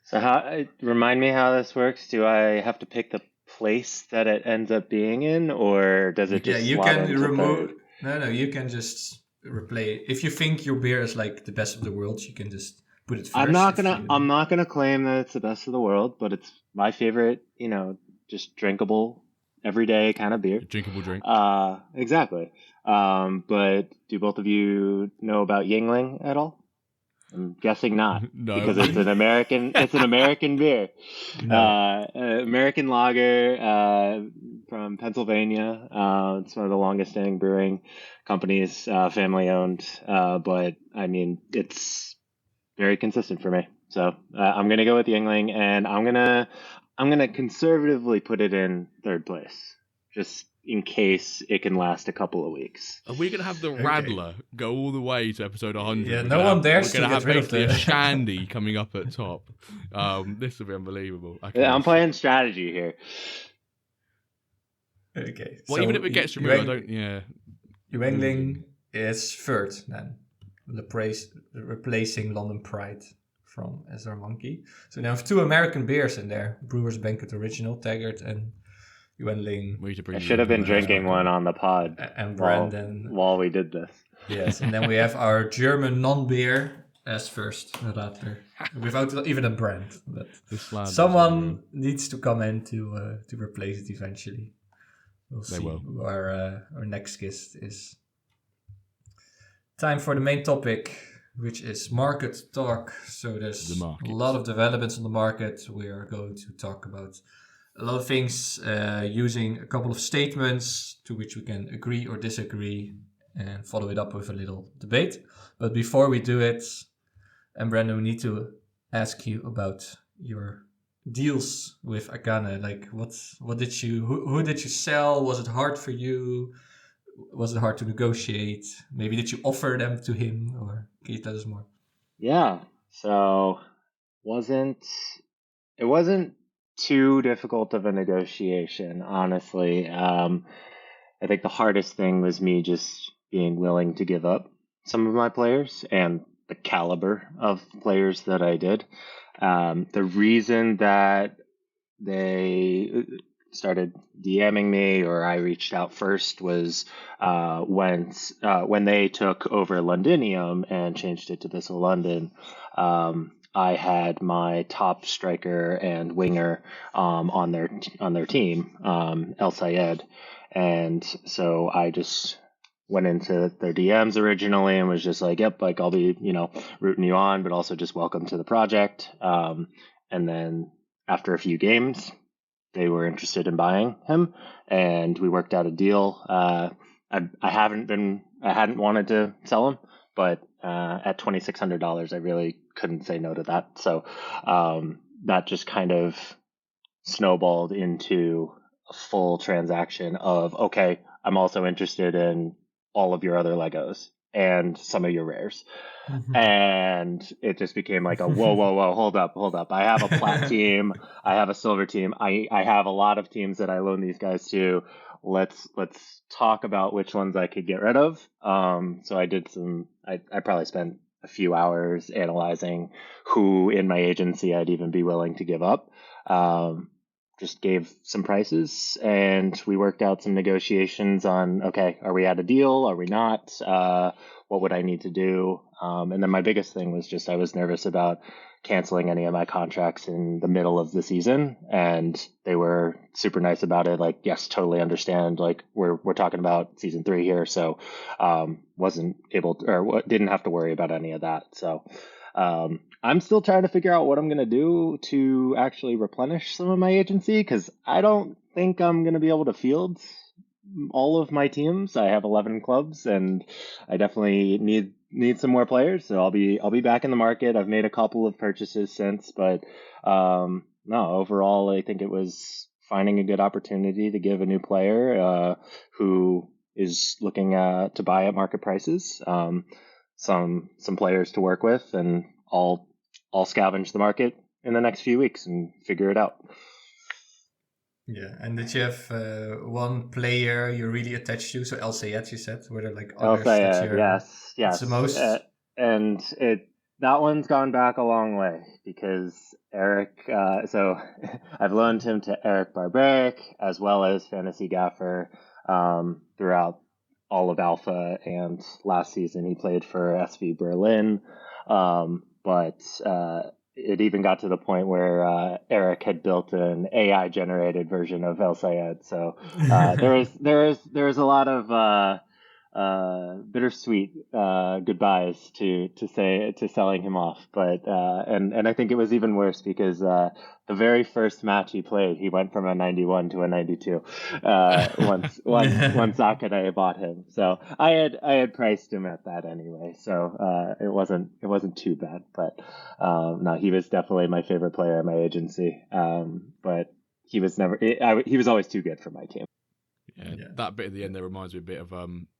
Speaker 3: So remind me how this works. Do I have to pick the place that it ends up being in, or does it just
Speaker 2: you
Speaker 3: slot
Speaker 2: can
Speaker 3: into
Speaker 2: remove...
Speaker 3: third?
Speaker 2: No, you can just replay. If you think your beer is like the best of the world, you can just put it first.
Speaker 3: I'm not gonna claim that it's the best of the world, but it's my favorite, just drinkable, everyday kind of beer.
Speaker 1: Drinkable drink.
Speaker 3: Exactly. But do both of you know about Yingling at all? I'm guessing not,
Speaker 1: No.
Speaker 3: because it's an American beer.
Speaker 2: No.
Speaker 3: American lager from Pennsylvania. It's one of the longest standing brewing companies, family owned. But I mean, it's very consistent for me. So I'm gonna go with Yingling, and I'm gonna conservatively put it in third place, just in case it can last a couple of weeks.
Speaker 1: Are we going to have the Radler go all the way to episode 100?
Speaker 2: Yeah,
Speaker 1: We're
Speaker 2: no
Speaker 1: gonna
Speaker 2: one
Speaker 1: have,
Speaker 2: dares
Speaker 1: We're going
Speaker 2: to
Speaker 1: to have
Speaker 2: get rid of
Speaker 1: basically
Speaker 2: the-
Speaker 1: a shandy coming up at top. This will be unbelievable. Okay,
Speaker 3: I'm playing strategy here.
Speaker 2: Okay.
Speaker 1: Well,
Speaker 2: so
Speaker 1: even if it gets removed, I don't. Yeah.
Speaker 2: Yingling is third then, replacing London Pride from Ezra Monkey. So now we have 2 American beers in there: Brewer's Banquet Original, Taggart, and Yingling.
Speaker 1: We need to bring
Speaker 3: I
Speaker 1: you
Speaker 3: should have been
Speaker 1: into that.
Speaker 3: drinking one on the pod
Speaker 2: And
Speaker 3: while,
Speaker 2: Brandon.
Speaker 3: while we did this.
Speaker 2: Yes, and then we have our German non-beer as first, Radler, without even a brand. But
Speaker 1: This slander is
Speaker 2: someone needs to come in to replace it eventually. We'll
Speaker 1: They
Speaker 2: see
Speaker 1: will.
Speaker 2: who our next guest is. Time for the main topic, which is market talk. So there's
Speaker 1: The market.
Speaker 2: a lot of developments on the market. We are going to talk about a lot of things using a couple of statements to which we can agree or disagree and follow it up with a little debate. But before we do it, Brandon, we need to ask you about your deals with Akane. Like, what did you, who did you sell? Was it hard for you? Was it hard to negotiate? Maybe did you offer them to him, or can you tell us more?
Speaker 3: Yeah. So it wasn't too difficult of a negotiation, honestly. I think the hardest thing was me just being willing to give up some of my players and the caliber of players that I did. The reason that they started DMing me, or I reached out first, was when they took over Londinium and changed it to Vissel London. I had my top striker and winger on their team, El Sayed, and so I just went into their DMs originally and was just like, "Yep, like I'll be rooting you on, but also just welcome to the project." And then after a few games, they were interested in buying him, and we worked out a deal. I hadn't wanted to sell him, but at $2,600, I really couldn't say no to that. So that just kind of snowballed into a full transaction of, okay, I'm also interested in all of your other Legos and some of your rares. And it just became like a whoa, hold up. I have a plat team, I have a silver team, I have a lot of teams that I loan these guys to. Let's talk about which ones I could get rid of. So I did I probably spent a few hours analyzing who in my agency I'd even be willing to give up. Just gave some prices, and we worked out some negotiations on, okay, are we at a deal? Are we not? What would I need to do? And then my biggest thing was just I was nervous about canceling any of my contracts in the middle of the season, and they were super nice about it. Like, yes, totally understand. Like, we're talking about season 3 here, so wasn't able to, or didn't have to worry about any of that. So I'm still trying to figure out what I'm going to do to actually replenish some of my agency, because I don't think I'm going to be able to field all of my teams. I have 11 clubs, and I definitely need some more players. So I'll be back in the market. I've made a couple of purchases since, but no, overall, I think it was finding a good opportunity to give a new player who is looking to buy at market prices, some players to work with, and I'll scavenge the market in the next few weeks and figure it out.
Speaker 2: Yeah, and did you have one player you're really attached to? So El Sayed, you said, were there like others that you're
Speaker 3: yes,
Speaker 2: the most?
Speaker 3: And that one's gone back a long way, because Eric. So I've loaned him to Eric Barbaric as well as Fantasy Gaffer throughout all of Alpha, and last season he played for SV Berlin. But it even got to the point where Eric had built an AI generated version of El Sayed. So there is a lot of bittersweet goodbyes to selling him off. But and I think it was even worse because the very first match he played, he went from a 91 to a 92 once Akane bought him. So I had priced him at that anyway, so it wasn't too bad. But no, he was definitely my favorite player in my agency. But he was he was always too good for my team.
Speaker 1: Yeah, that bit at the end there reminds me a bit of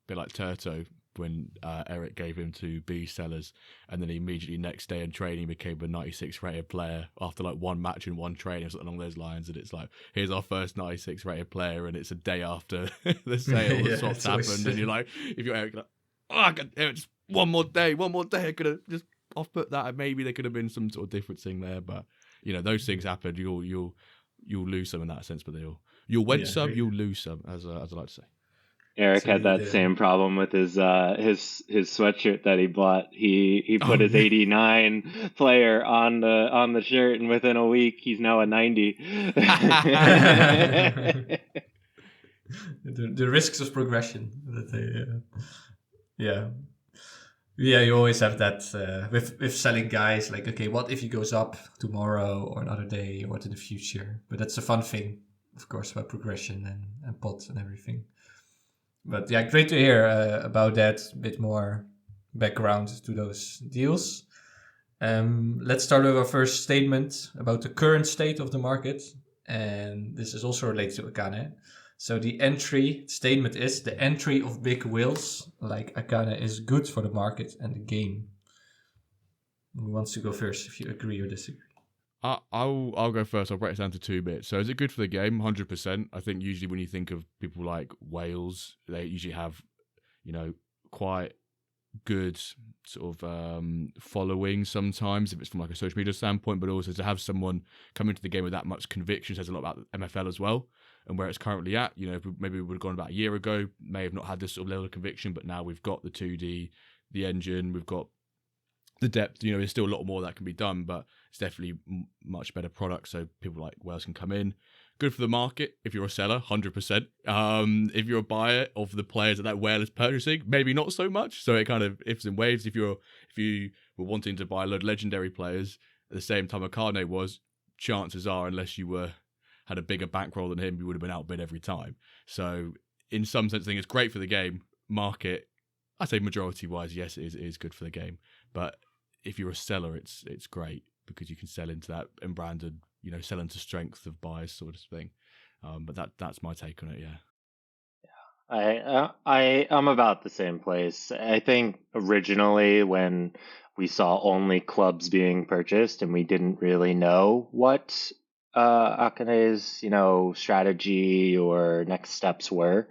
Speaker 1: bit like Turto when Eric gave him to B sellers, and then he immediately next day in training became a 96 rated player after like one match and one training or something along those lines. And it's like, here's our first 96 rated player, and it's a day after the sale, the swaps happened, and you're like, if you're Eric, like, oh, I got just one more day, I could have just off put that, and maybe there could have been some sort of difference thing there, but you know, those things happen. You'll lose some in that sense, but you'll win some, you'll lose some, as I like to say.
Speaker 3: Eric had that same problem with his sweatshirt that he bought. He put his 89 player on the shirt, and within a week he's now a 90.
Speaker 2: the risks of progression. You always have that with selling guys. Like, okay, what if he goes up tomorrow or another day or in the future? But that's a fun thing, of course, about progression and pots and everything. But yeah, great to hear about that, a bit more background to those deals. Let's start with our first statement about the current state of the market. And this is also related to Akane. So the statement is, the entry of big whales like Akane is good for the market and the game. Who wants to go first, if you agree or disagree?
Speaker 1: I'll go first. I'll break it down to 2 bits. So is it good for the game? 100%. I think usually when you think of people like whales, they usually have, you know, quite good sort of following sometimes, if it's from like a social media standpoint, but also to have someone come into the game with that much conviction says a lot about MFL as well, and where it's currently at. You know, maybe we would have gone about a year ago, may have not had this sort of level of conviction, but now we've got the 2D, the engine, we've got the depth. You know, there's still a lot more that can be done, but it's definitely much better product, so people like whales can come in. Good for the market if you're a seller, 100%. If you're a buyer of the players that whale is purchasing, maybe not so much. So it kind of ifs and waves. If you were wanting to buy a load of legendary players at the same time Akane was, chances are, unless you had a bigger bankroll than him, you would have been outbid every time. So in some sense, I think it's great for the game. Market, I say majority-wise, yes, it is good for the game. But if you're a seller, it's great because you can sell into that Embrandon, you know, sell into strength of buyers sort of thing. But that's my take on it. Yeah.
Speaker 3: I'm about the same place. I think originally when we saw only clubs being purchased and we didn't really know what Akane's, you know, strategy or next steps were,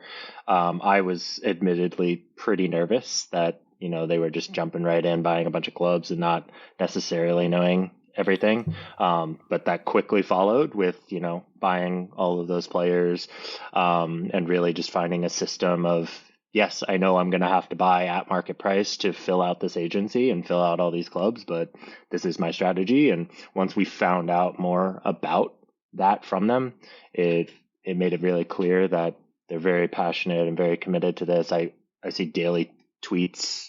Speaker 3: I was admittedly pretty nervous that, you know, they were just jumping right in, buying a bunch of clubs and not necessarily knowing everything. But that quickly followed with, you know, buying all of those players, and really just finding a system of, yes, I know I'm going to have to buy at market price to fill out this agency and fill out all these clubs, but this is my strategy. And once we found out more about that from them, it made it really clear that they're very passionate and very committed to this. I see daily tweets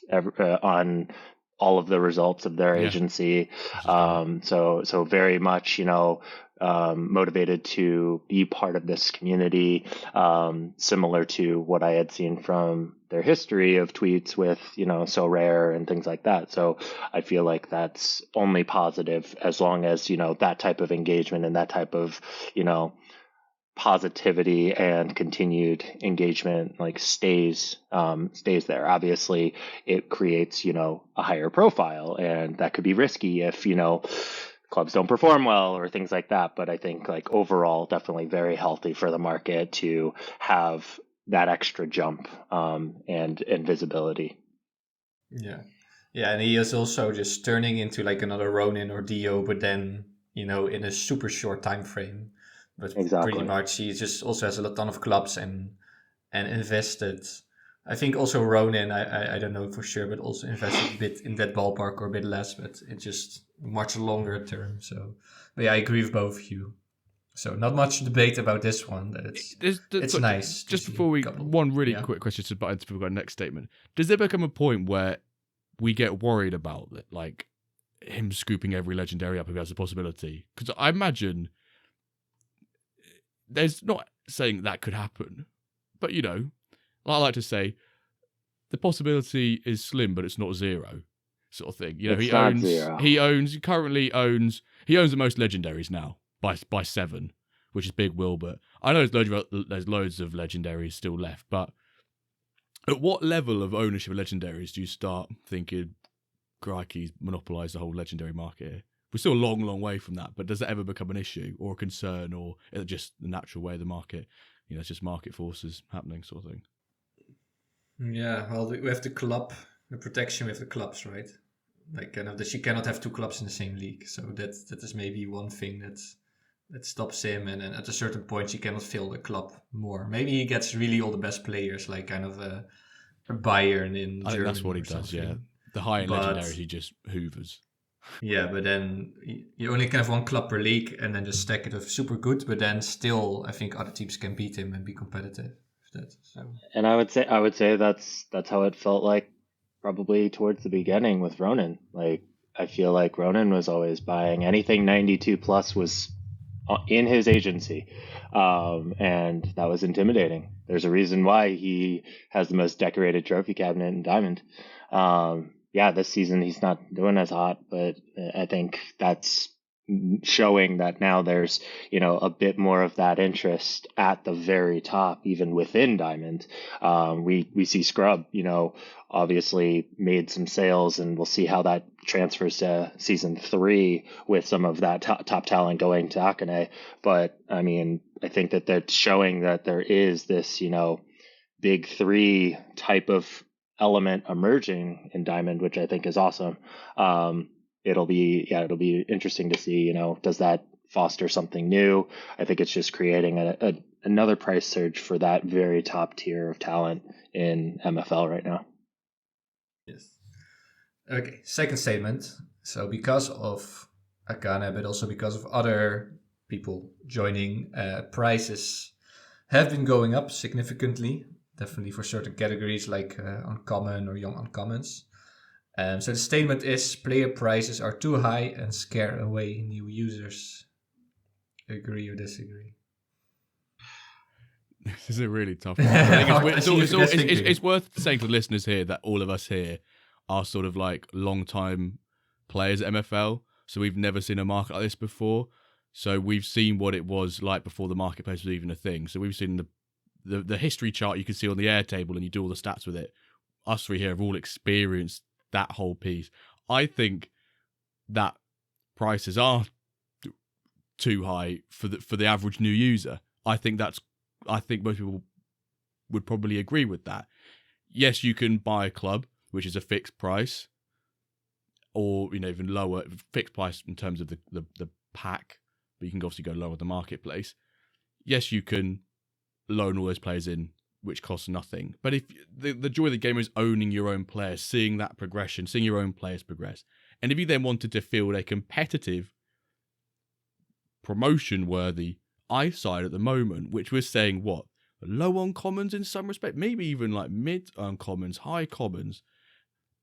Speaker 3: on all of the results of their agency. So very much, you know, motivated to be part of this community, similar to what I had seen from their history of tweets with, you know, So Rare and things like that. So I feel like that's only positive as long as, you know, that type of engagement and that type of, you know, positivity and continued engagement like stays there. Obviously it creates, you know, a higher profile, and that could be risky if, you know, clubs don't perform well or things like that. But I think like overall definitely very healthy for the market to have that extra jump and visibility.
Speaker 2: Yeah, and he is also just turning into like another Ronin or Dio, but then, you know, in a super short time frame. But
Speaker 3: exactly.
Speaker 2: Pretty much he just also has a ton of clubs and invested. I think also Ronin, I don't know for sure, but also invested a bit in that ballpark or a bit less, but it's just much longer term. So, but yeah, I agree with both of you. So not much debate about this one. That it's nice.
Speaker 1: Just before we, one really quick question to butt into before we go to the next statement. Does there become a point where we get worried about it, like him scooping every legendary up if he has a possibility? Because I imagine there's not saying that could happen, but I like to say the possibility is slim, but it's not zero, sort of thing.
Speaker 3: He
Speaker 1: currently owns the most legendaries now by 7, which is big Will, but I know there's loads of legendaries still left, but at what level of ownership of legendaries do you start thinking, crikey's monopolised the whole legendary market here? We're still a long, long way from that, but does that ever become an issue or a concern, or is it just the natural way of the market? It's just market forces happening, sort of thing.
Speaker 2: Yeah, well, we have the protection with the clubs, right? Like you cannot have 2 clubs in the same league, so that is maybe one thing that stops him. And then at a certain point, you cannot fill the club more. Maybe he gets really all the best players, like kind of a Bayern in Germany.
Speaker 1: I think that's what he does. Yeah, the high-end legendaries he just hoovers.
Speaker 2: Yeah, but then you only can have 1 club per league, and then just stack it with super good. But then still, I think other teams can beat him and be competitive.
Speaker 3: And I would say that's how it felt like probably towards the beginning with Ronan. Like, I feel like Ronan was always buying anything 92 plus was in his agency, and that was intimidating. There's a reason why he has the most decorated trophy cabinet in Diamond. This season he's not doing as hot, but I think that's showing that now there's a bit more of that interest at the very top, even within Diamond. We see Scrub obviously made some sales, and we'll see how that transfers to season 3 with some of that top talent going to Akane. But I mean, I think that that's showing that there is this big 3 type of element emerging in Diamond, which I think is awesome. It'll be interesting to see, does that foster something new? I think it's just creating another price surge for that very top tier of talent in MFL right now.
Speaker 2: Yes. Okay, second statement. So because of Akane, but also because of other people joining, prices have been going up significantly, definitely for certain categories like uncommon or young uncommons. So the statement is player prices are too high and scare away new users. Agree or disagree?
Speaker 1: This is a really tough one. I think it's worth saying to the listeners here that all of us here are sort of like long-time players at MFL. So we've never seen a market like this before. So we've seen what it was like before the marketplace was even a thing. So we've seen the history chart you can see on the Airtable, and you do all the stats with it. Us 3 here have all experienced that whole piece. I think that prices are too high for the average new user. I think most people would probably agree with that. Yes, you can buy a club, which is a fixed price, or even lower fixed price in terms of the pack, but you can obviously go lower the marketplace. Yes, you can loan all those players in, which costs nothing. But if the joy of the game is owning your own players, seeing that progression, seeing your own players progress, and if you then wanted to field a competitive, promotion-worthy side at the moment, which we're saying low on commons in some respect, maybe even like mid on commons, high commons,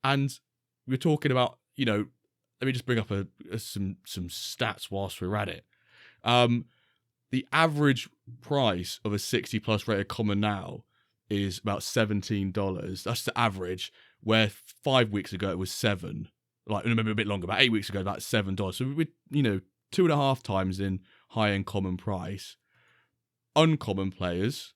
Speaker 1: and we're talking about let me just bring up some stats whilst we're at it. The average price of a 60 plus rated common now is about $17. That's the average, where 5 weeks ago it was $7. Like, maybe a bit longer, about 8 weeks ago, about $7. So we're 2.5 times in high end common price. Uncommon players.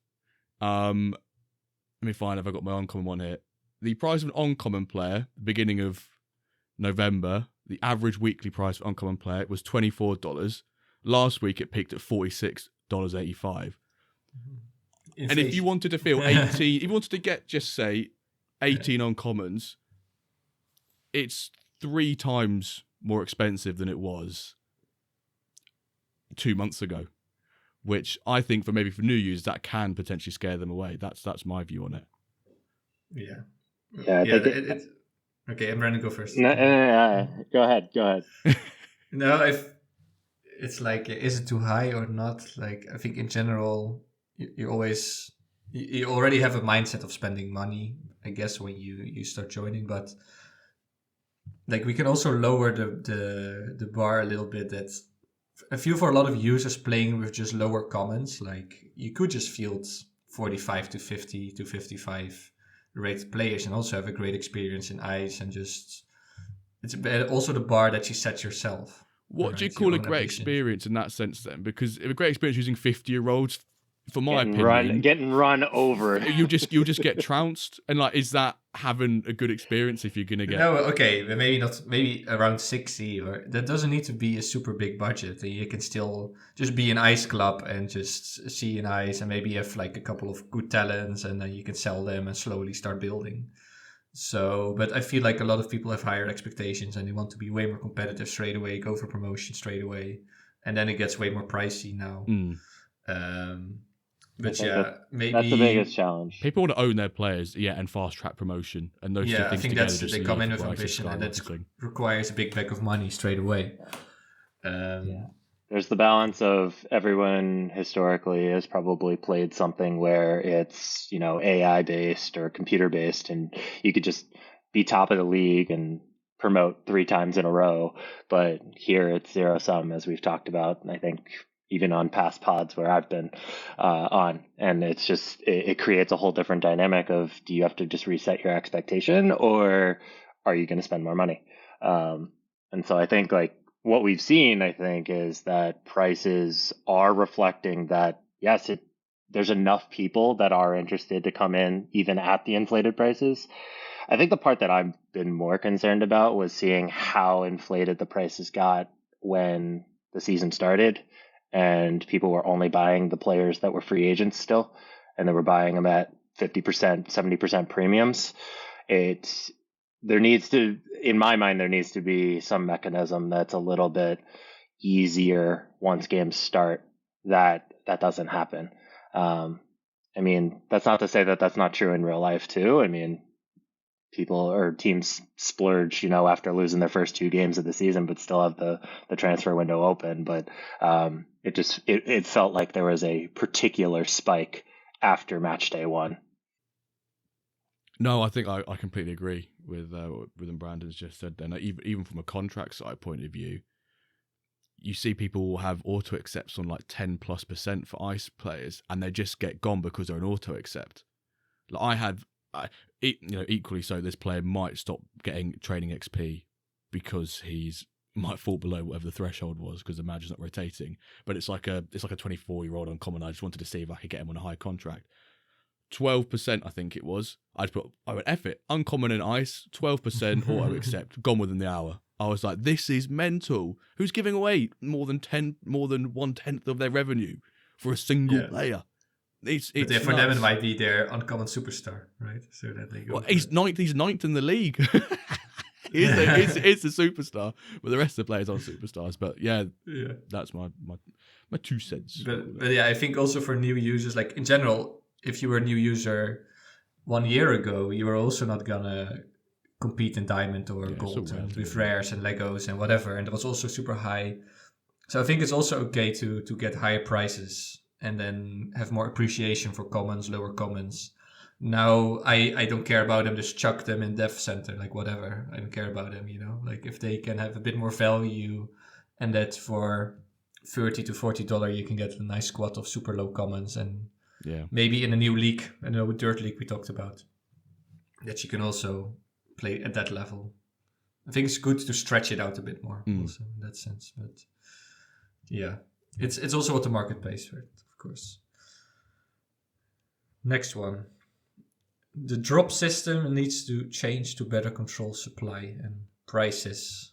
Speaker 1: Let me find if I got my uncommon one here. The price of an uncommon player, beginning of November, the average weekly price for uncommon player was $24. Last week it peaked at $46.85. And if you wanted to feel 18, if you wanted to get just say 18 uncommons, it's 3 times more expensive than it was 2 months ago, which I think for new users that can potentially scare them away. That's my view on it.
Speaker 2: Yeah. Okay, Embrandon, go first.
Speaker 3: No, go ahead.
Speaker 2: No, it's like, is it too high or not? Like, I think in general, you already have a mindset of spending money, I guess, when you start joining. But like, we can also lower the bar a little bit. That I feel for a lot of users playing with just lower commons, like you could just field 45 to 50 to 55 rated players and also have a great experience in ice, and just it's also the bar that you set yourself.
Speaker 1: What do you call a great experience in that sense then? Because a great experience using 50-year-olds, for my opinion,
Speaker 3: getting run over.
Speaker 1: You'll just get trounced, and like, is that having a good experience if you're gonna get?
Speaker 2: No, okay, but maybe not. Maybe around 60, or that doesn't need to be a super big budget. You can still just be an ice club and just see an ice, and maybe have like a couple of good talents, and then you can sell them and slowly start building. So, but I feel like a lot of people have higher expectations and they want to be way more competitive straight away, go for promotion straight away, and then it gets way more pricey now. But yeah, maybe
Speaker 3: that's the biggest challenge.
Speaker 1: People want to own their players, and fast track promotion, and those two things
Speaker 2: I think
Speaker 1: together.
Speaker 2: They come in with ambition, and that requires a big bag of money straight away.
Speaker 3: There's the balance of everyone historically has probably played something where it's, AI based or computer based, and you could just be top of the league and promote 3 times in a row. But here it's zero sum, as we've talked about. And I think even on past pods where I've been on, and it's just, it creates a whole different dynamic of, do you have to just reset your expectation, or are you going to spend more money? And so I think like, what we've seen, I think, is that prices are reflecting that, yes, there's enough people that are interested to come in even at the inflated prices. I think the part that I've been more concerned about was seeing how inflated the prices got when the season started and people were only buying the players that were free agents still, and they were buying them at 50%, 70% premiums. There needs to be some mechanism that's a little bit easier once games start that doesn't happen. I mean, that's not to say that that's not true in real life too. I mean, people or teams splurge, after losing their first 2 games of the season, but still have the transfer window open. But it felt like there was a particular spike after match day 1.
Speaker 1: No, I think I completely agree with Brandon's just said. Then even from a contract side point of view, you see people have auto accepts on like 10+% for ice players, and they just get gone because they're an auto accept. Like equally so, this player might stop getting training XP because he's might fall below whatever the threshold was because the match is not rotating. But it's like a 24-year-old uncommon. I just wanted to see if I could get him on a high contract. 12%, I think it was. I went, F it, uncommon and ice, 12% auto accept, gone within the hour. I was like, this is mental. Who's giving away more than 1/10 of their revenue for a single player? It's
Speaker 2: for them it might be their uncommon superstar, right? So that they go.
Speaker 1: Well, he's ninth in the league. It's a superstar, but the rest of the players aren't superstars. But that's my 2 cents.
Speaker 2: But yeah, I think also for new users, like in general, if you were a new user 1 year ago, you were also not gonna compete in Diamond or Gold with rares and Legos and whatever, and it was also super high. So I think it's also okay to get higher prices and then have more appreciation for commons, lower commons. Now I don't care about them, just chuck them in Dev Center, like whatever. I don't care about them, like if they can have a bit more value, and that for $30 to $40 you can get a nice squad of super low commons, and maybe in a new league, I know with Dirt League we talked about, that you can also play at that level. I think it's good to stretch it out a bit more also in that sense. But yeah, it's also what the market pays for it, of course. Next one. The drop system needs to change to better control supply and prices.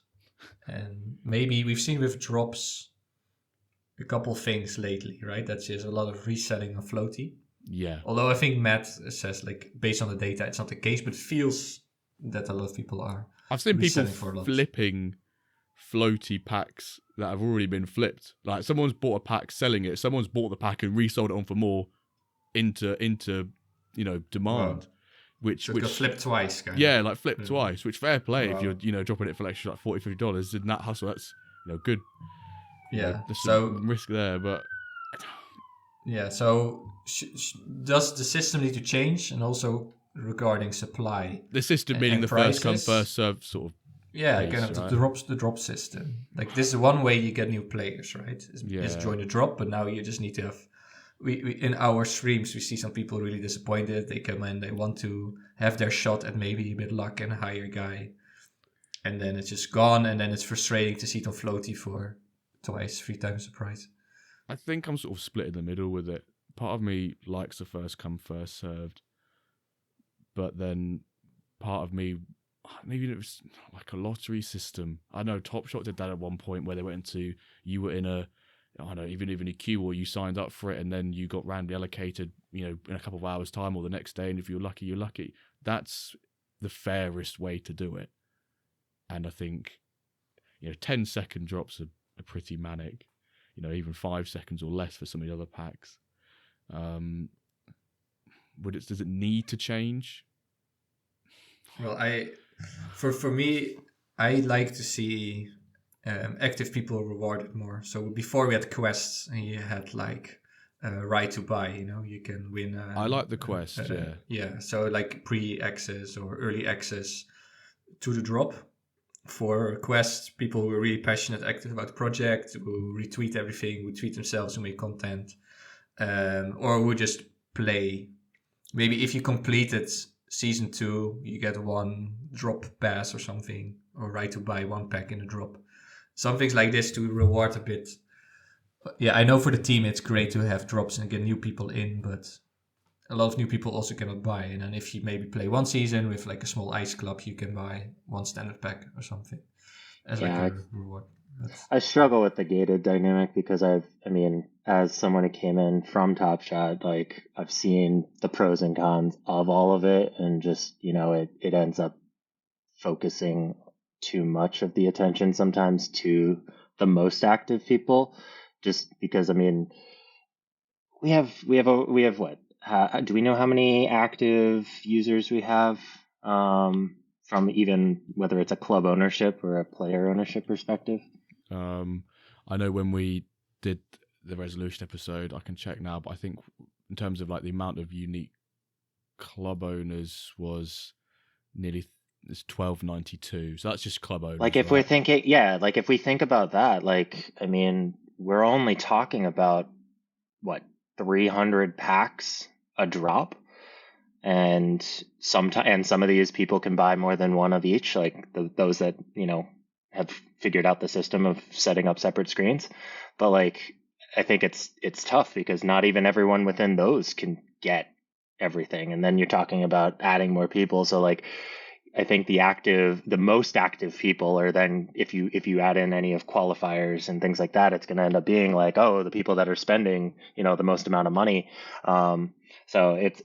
Speaker 2: And maybe we've seen with drops a couple things lately, right? That's just a lot of reselling of Flowty.
Speaker 1: Yeah.
Speaker 2: Although I think Matt says, like, based on the data, it's not the case, but it feels that a lot of people are.
Speaker 1: I've seen people flipping Flowty packs that have already been flipped. Like, someone's bought a pack, selling it. Someone's bought the pack and resold it on for more into demand.
Speaker 2: Wow.
Speaker 1: Which
Speaker 2: got flipped twice, kind of.
Speaker 1: Yeah, like flipped twice. Which fair play if you're dropping it for like $40, $50 in that hustle. That's good.
Speaker 2: Yeah.
Speaker 1: There's
Speaker 2: So
Speaker 1: some risk there, but
Speaker 2: yeah. So does the system need to change, and also regarding supply
Speaker 1: the system meaning
Speaker 2: and
Speaker 1: the first come,
Speaker 2: prices?
Speaker 1: first served sort of.
Speaker 2: Yeah,
Speaker 1: Base,
Speaker 2: kind of
Speaker 1: right?
Speaker 2: the drop system. Like this is one way you get new players, right? Is
Speaker 1: Yeah.
Speaker 2: join a drop, but now you just need to have. We in our streams we see some people really disappointed. They come in, they want to have their shot at maybe a bit luck and a higher guy, and then it's just gone, and then it's frustrating to see it on Flowty for twice, 3 times the price.
Speaker 1: I think I'm sort of split in the middle with it. Part of me likes the first come, first served, but then part of me, maybe it was like a lottery system. I know Top Shot did that at one point where they went into, you were in a, I don't know, even a queue, or you signed up for it and then you got randomly allocated, in a couple of hours time or the next day, and if you're lucky, you're lucky. That's the fairest way to do it. And I think, 10-second drops are pretty manic. Even 5 seconds or less for some of the other packs. Does it need to change?
Speaker 2: Well, for me, I like to see active people rewarded more. So before we had quests, and you had like right to buy. You can win.
Speaker 1: I like the quest. Yeah.
Speaker 2: Yeah. So like pre-access or early access to the drop. For quests, people who are really passionate, active about the project, who retweet everything, who tweet themselves, who make content, or who just play. Maybe if you completed season 2, you get 1 drop pass or something, or right to buy 1 pack in a drop. Some things like this to reward a bit. Yeah, I know for the team it's great to have drops and get new people in, but a lot of new people also cannot buy. And then if you maybe play 1 season with like a small ice club, you can buy 1 standard pack or something as like a reward.
Speaker 3: I struggle with the gated dynamic because as someone who came in from Top Shot, like I've seen the pros and cons of all of it, and just it ends up focusing too much of the attention sometimes to the most active people, just because we have what? Do we know how many active users we have from even whether it's a club ownership or a player ownership perspective?
Speaker 1: I know when we did the resolution episode, I can check now, but I think in terms of like the amount of unique club owners was nearly 1292. So that's just club owners.
Speaker 3: Like if we're thinking, like if we think about that, we're only talking about what, 300 packs a drop, and some of these people can buy more than 1 of each, like those that have figured out the system of setting up separate screens. But like I think it's tough because not even everyone within those can get everything, and then you're talking about adding more people. So like I think the most active people are then, if you add in any of qualifiers and things like that, it's going to end up being like, oh, the people that are spending the most amount of money. So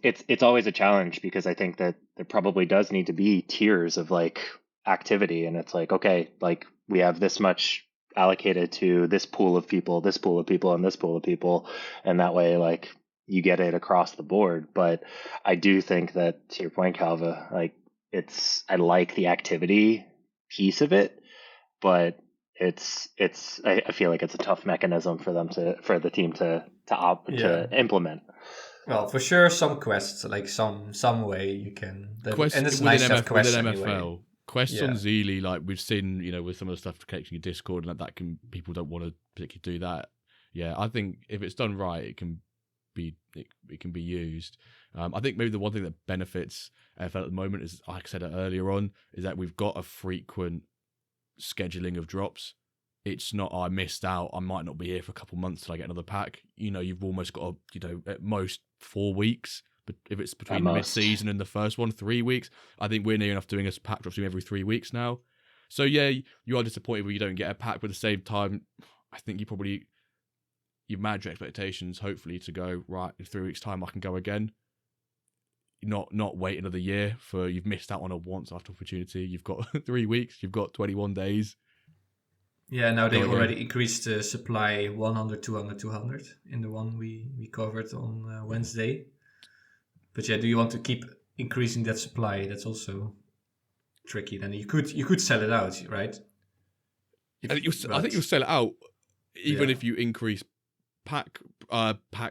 Speaker 3: it's always a challenge, because I think that there probably does need to be tiers of like activity, and it's like, okay, like we have this much allocated to this pool of people, and this pool of people, and that way like you get it across the board. But I do think that, to your point, Calva, like I like the activity piece of it, but I feel like it's a tough mechanism for the team to implement.
Speaker 2: Well, for sure, some quests, like some way you can. And it's nice to have quests
Speaker 1: within
Speaker 2: anyway.
Speaker 1: MFL. Quests on Zeely, like we've seen, with some of the stuff connecting your Discord, and that can, people don't want to particularly do that. Yeah, I think if it's done right, it can be used. I think maybe the one thing that benefits NFL at the moment is, like I said earlier on, is that we've got a frequent scheduling of drops. It's not, I missed out, I might not be here for a couple months till I get another pack. You've almost got at most 4 weeks. But if it's between the mid-season and the first one, 3 weeks, I think we're near enough doing a pack drop stream every 3 weeks now. So yeah, you are disappointed when you don't get a pack, but at the same time, I think you've managed your expectations, hopefully, to go, right, in 3 weeks' time I can go again. Not wait another year for, you've missed out on a once after opportunity. You've got 3 weeks, you've got 21 days.
Speaker 2: Yeah, now they already increased the supply 100, 200, 200 in the one we covered on Wednesday. But yeah, do you want to keep increasing that supply? That's also tricky. Then you could sell it out, right?
Speaker 1: I think you'll sell it out even if you increase pack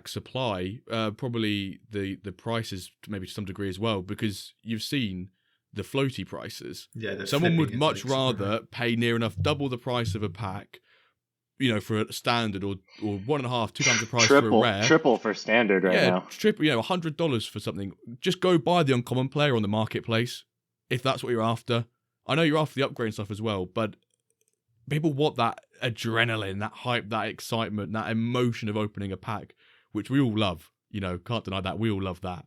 Speaker 1: supply, probably the prices maybe to some degree as well, because you've seen the floaty prices.
Speaker 2: Yeah,
Speaker 1: someone would much rather pay near enough double the price of a pack, for a standard, or 1.5, 2 times the price for a rare.
Speaker 3: Triple for standard right now.
Speaker 1: Triple, $100 for something. Just go buy the uncommon player on the marketplace if that's what you're after. I know you're after the upgrade stuff as well, but people want that adrenaline, that hype, that excitement, that emotion of opening a pack, which we all love. Can't deny that. We all love that.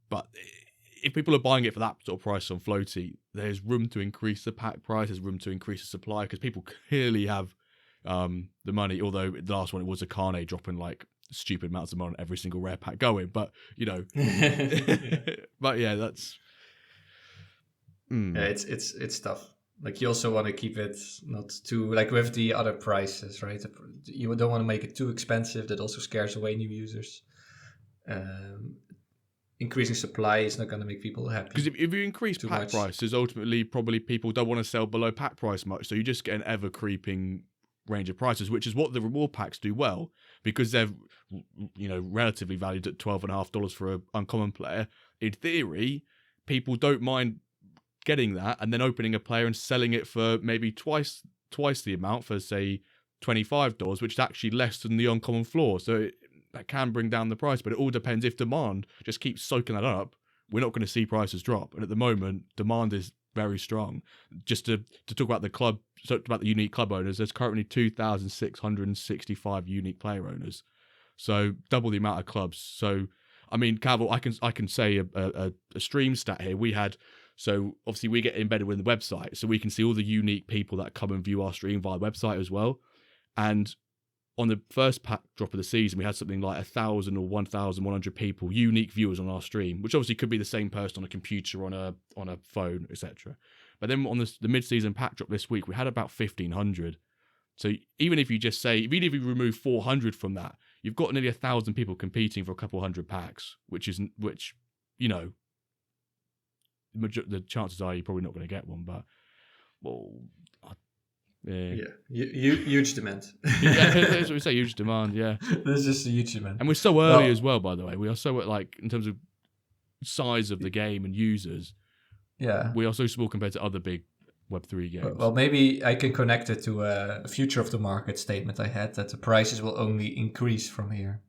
Speaker 1: But if people are buying it for that sort of price on Flowty, there's room to increase the pack price, there's room to increase the supply, because people clearly have the money, although the last one, it was a Carne dropping like stupid amounts of money on every single rare pack going, but, but yeah, that's...
Speaker 2: Yeah, it's tough. Like, you also want to keep it not too, like with the other prices, right? You don't want to make it too expensive. That also scares away new users. Increasing supply is not going to make people happy.
Speaker 1: Because if you increase pack prices, ultimately probably people don't want to sell below pack price much. So you just get an ever creeping range of prices, which is what the reward packs do well, because they're relatively valued at $12.50 for an uncommon player. In theory, people don't mind getting that and then opening a player and selling it for maybe twice the amount, for say $25, which is actually less than the uncommon floor. So that can bring down the price, but it all depends. If demand just keeps soaking that up, we're not going to see prices drop. And at the moment, demand is very strong. Just to talk about the unique club owners, there's currently 2,665 unique player owners. So double the amount of clubs. So, I mean, Cavill, I can say a stream stat here. We had, so obviously we get embedded within the website, so we can see all the unique people that come and view our stream via the website as well. And on the first pack drop of the season, we had something like 1,000 or 1,100 people, unique viewers on our stream, which obviously could be the same person on a computer, on a phone, etc. But then on the mid-season pack drop this week, we had about 1,500. So even if you remove 400 from that, you've got nearly 1,000 people competing for a couple hundred packs, which the chances are you're probably not going to get one. But
Speaker 2: huge demand.
Speaker 1: Yeah, that's what we say, huge demand. Yeah,
Speaker 2: there's just a huge demand,
Speaker 1: and we're so early as well. By the way, we are so in terms of size of the game and users.
Speaker 2: Yeah,
Speaker 1: we are so small compared to other big Web3 games.
Speaker 2: Well, maybe I can connect it to a future of the market statement I had, that the prices will only increase from here.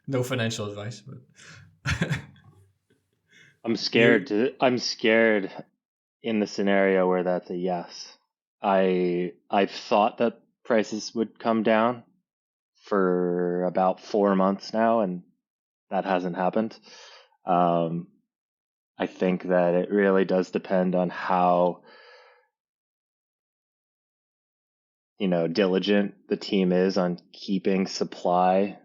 Speaker 2: No financial advice, but
Speaker 3: I'm scared in the scenario where that's a yes. I've thought that prices would come down for about 4 months now, and that hasn't happened. I think that it really does depend on how diligent the team is on keeping supply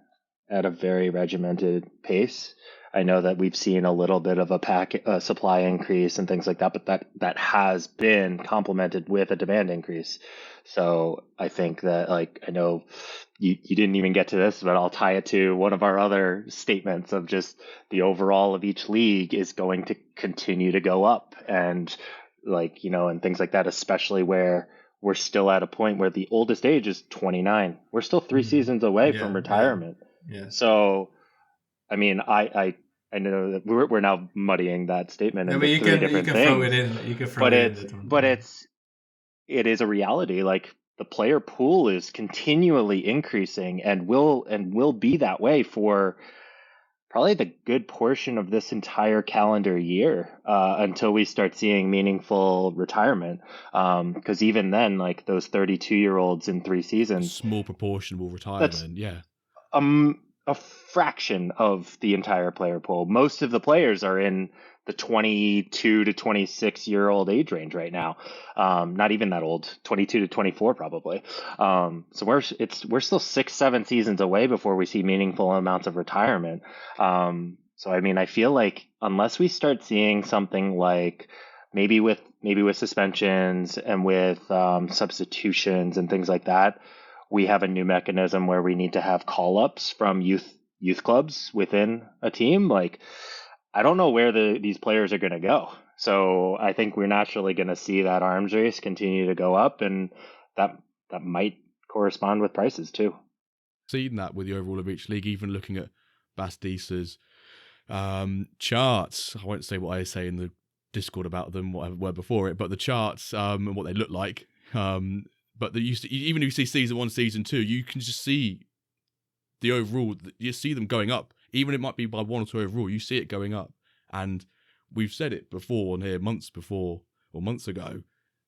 Speaker 3: at a very regimented pace. I know that we've seen a little bit of a supply increase and things like that, but that has been complemented with a demand increase. So I think that, like, I know you didn't even get to this, but I'll tie it to one of our other statements of just the overall of each league is going to continue to go up, and and things like that, especially where we're still at a point where the oldest age is 29. We're still 3 seasons away from retirement.
Speaker 2: Yeah.
Speaker 3: So, I mean, I know that we're now muddying that statement into 3 different things.
Speaker 2: Throw it in. You can throw it in.
Speaker 3: But it is a reality. Like, the player pool is continually increasing and will be that way for probably the good portion of this entire calendar year, until we start seeing meaningful retirement. Because even then, like, those 32-year-olds in 3 seasons,
Speaker 1: small proportion will retire.
Speaker 3: A fraction of the entire player pool. Most of the players are in the 22 to 26-year-old age range right now. Not even that old, 22 to 24 probably. So we're still 6-7 seasons away before we see meaningful amounts of retirement. So I mean, I feel like unless we start seeing something like maybe with suspensions and with substitutions and things like that, we have a new mechanism where we need to have call-ups from youth clubs within a team. Like, I don't know where these players are going to go. So I think we're naturally going to see that arms race continue to go up, and that might correspond with prices too.
Speaker 1: Seen that with the overall of each league, even looking at Bastisa's charts. I won't say what I say in the Discord about them, what I were before it, but the charts and what they look like. But even if you see season 1, season 2, you can just see the overall. You see them going up, even it might be by 1 or 2 overall. You see it going up, and we've said it before on here months ago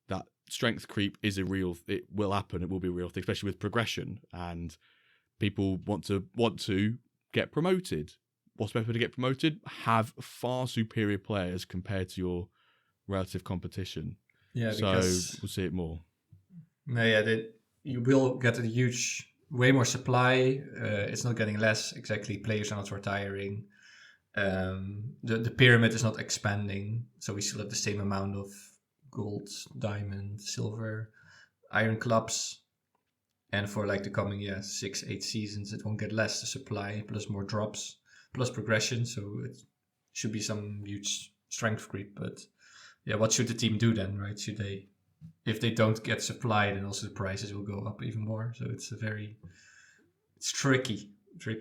Speaker 1: that strength creep is a real. It will happen. It will be a real thing, especially with progression, and people want to get promoted. What's better to get promoted? Have far superior players compared to your relative competition.
Speaker 2: Yeah,
Speaker 1: so
Speaker 2: because
Speaker 1: we'll see it more.
Speaker 2: No, yeah, you will get way more supply. It's not getting less. Exactly, players are not retiring. The pyramid is not expanding, so we still have the same amount of gold, diamond, silver, iron clubs. And for like the coming 6-8 seasons, it won't get less. The supply plus more drops plus progression, so it should be some huge strength creep. But yeah, what should the team do then, right? Should they, if they don't get supply, then also the prices will go up even more. So it's it's tricky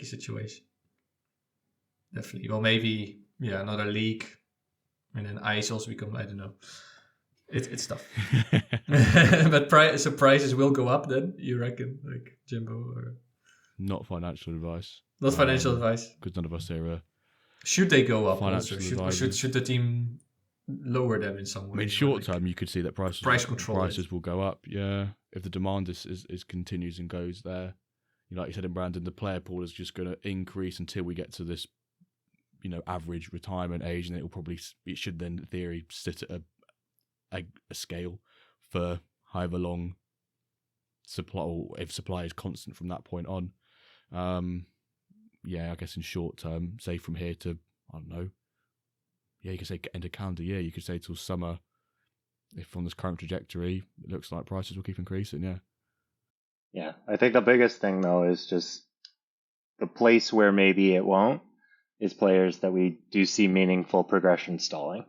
Speaker 2: situation. Definitely. Well, maybe another league, and then ice also become, I don't know. It's tough. But prices will go up then, you reckon, like Jimbo? Or
Speaker 1: not financial advice.
Speaker 2: Not financial advice.
Speaker 1: Because none of us are.
Speaker 2: Should they go up
Speaker 1: financial
Speaker 2: also? Should the team lower them in some way?
Speaker 1: I mean, short term, you could see that prices will go up. Yeah, if the demand is continues and goes there, like you said, Embrandon, the player pool is just going to increase until we get to this, average retirement age, and it should then, in theory, sit at a scale for however long supply, or if supply is constant from that point on. I guess in short term, say from here to, I don't know, you could say end of calendar year, you could say till summer, if from this current trajectory, it looks like prices will keep increasing,
Speaker 3: Yeah, I think the biggest thing, though, is just the place where maybe it won't is players that we do see meaningful progression stalling.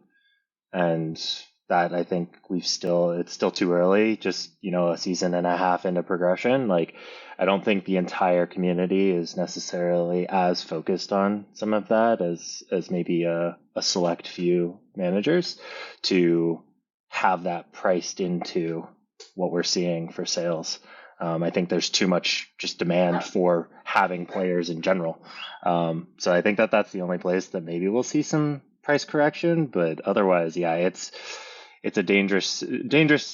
Speaker 3: And that, I think it's still too early, just, a season and a half into progression. Like, I don't think the entire community is necessarily as focused on some of that as maybe a select few managers to have that priced into what we're seeing for sales. I think there's too much just demand for having players in general. So I think that's the only place that maybe we'll see some price correction, but otherwise, it's a dangerous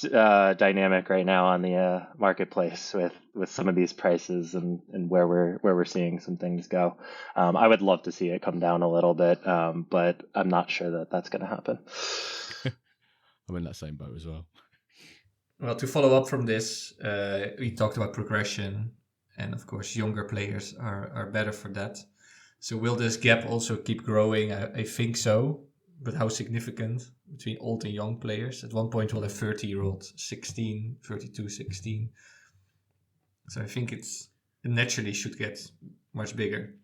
Speaker 3: dynamic right now on the marketplace with some of these prices and where we're seeing some things go. I would love to see it come down a little bit, but I'm not sure that that's going to happen.
Speaker 1: I'm in that same boat as well.
Speaker 2: Well, to follow up from this, we talked about progression, and of course, younger players are better for that. So will this gap also keep growing? I think so, but how significant between old and young players? At one point, we'll have 30-year-old 16, 32, 16. So I think it naturally should get much bigger.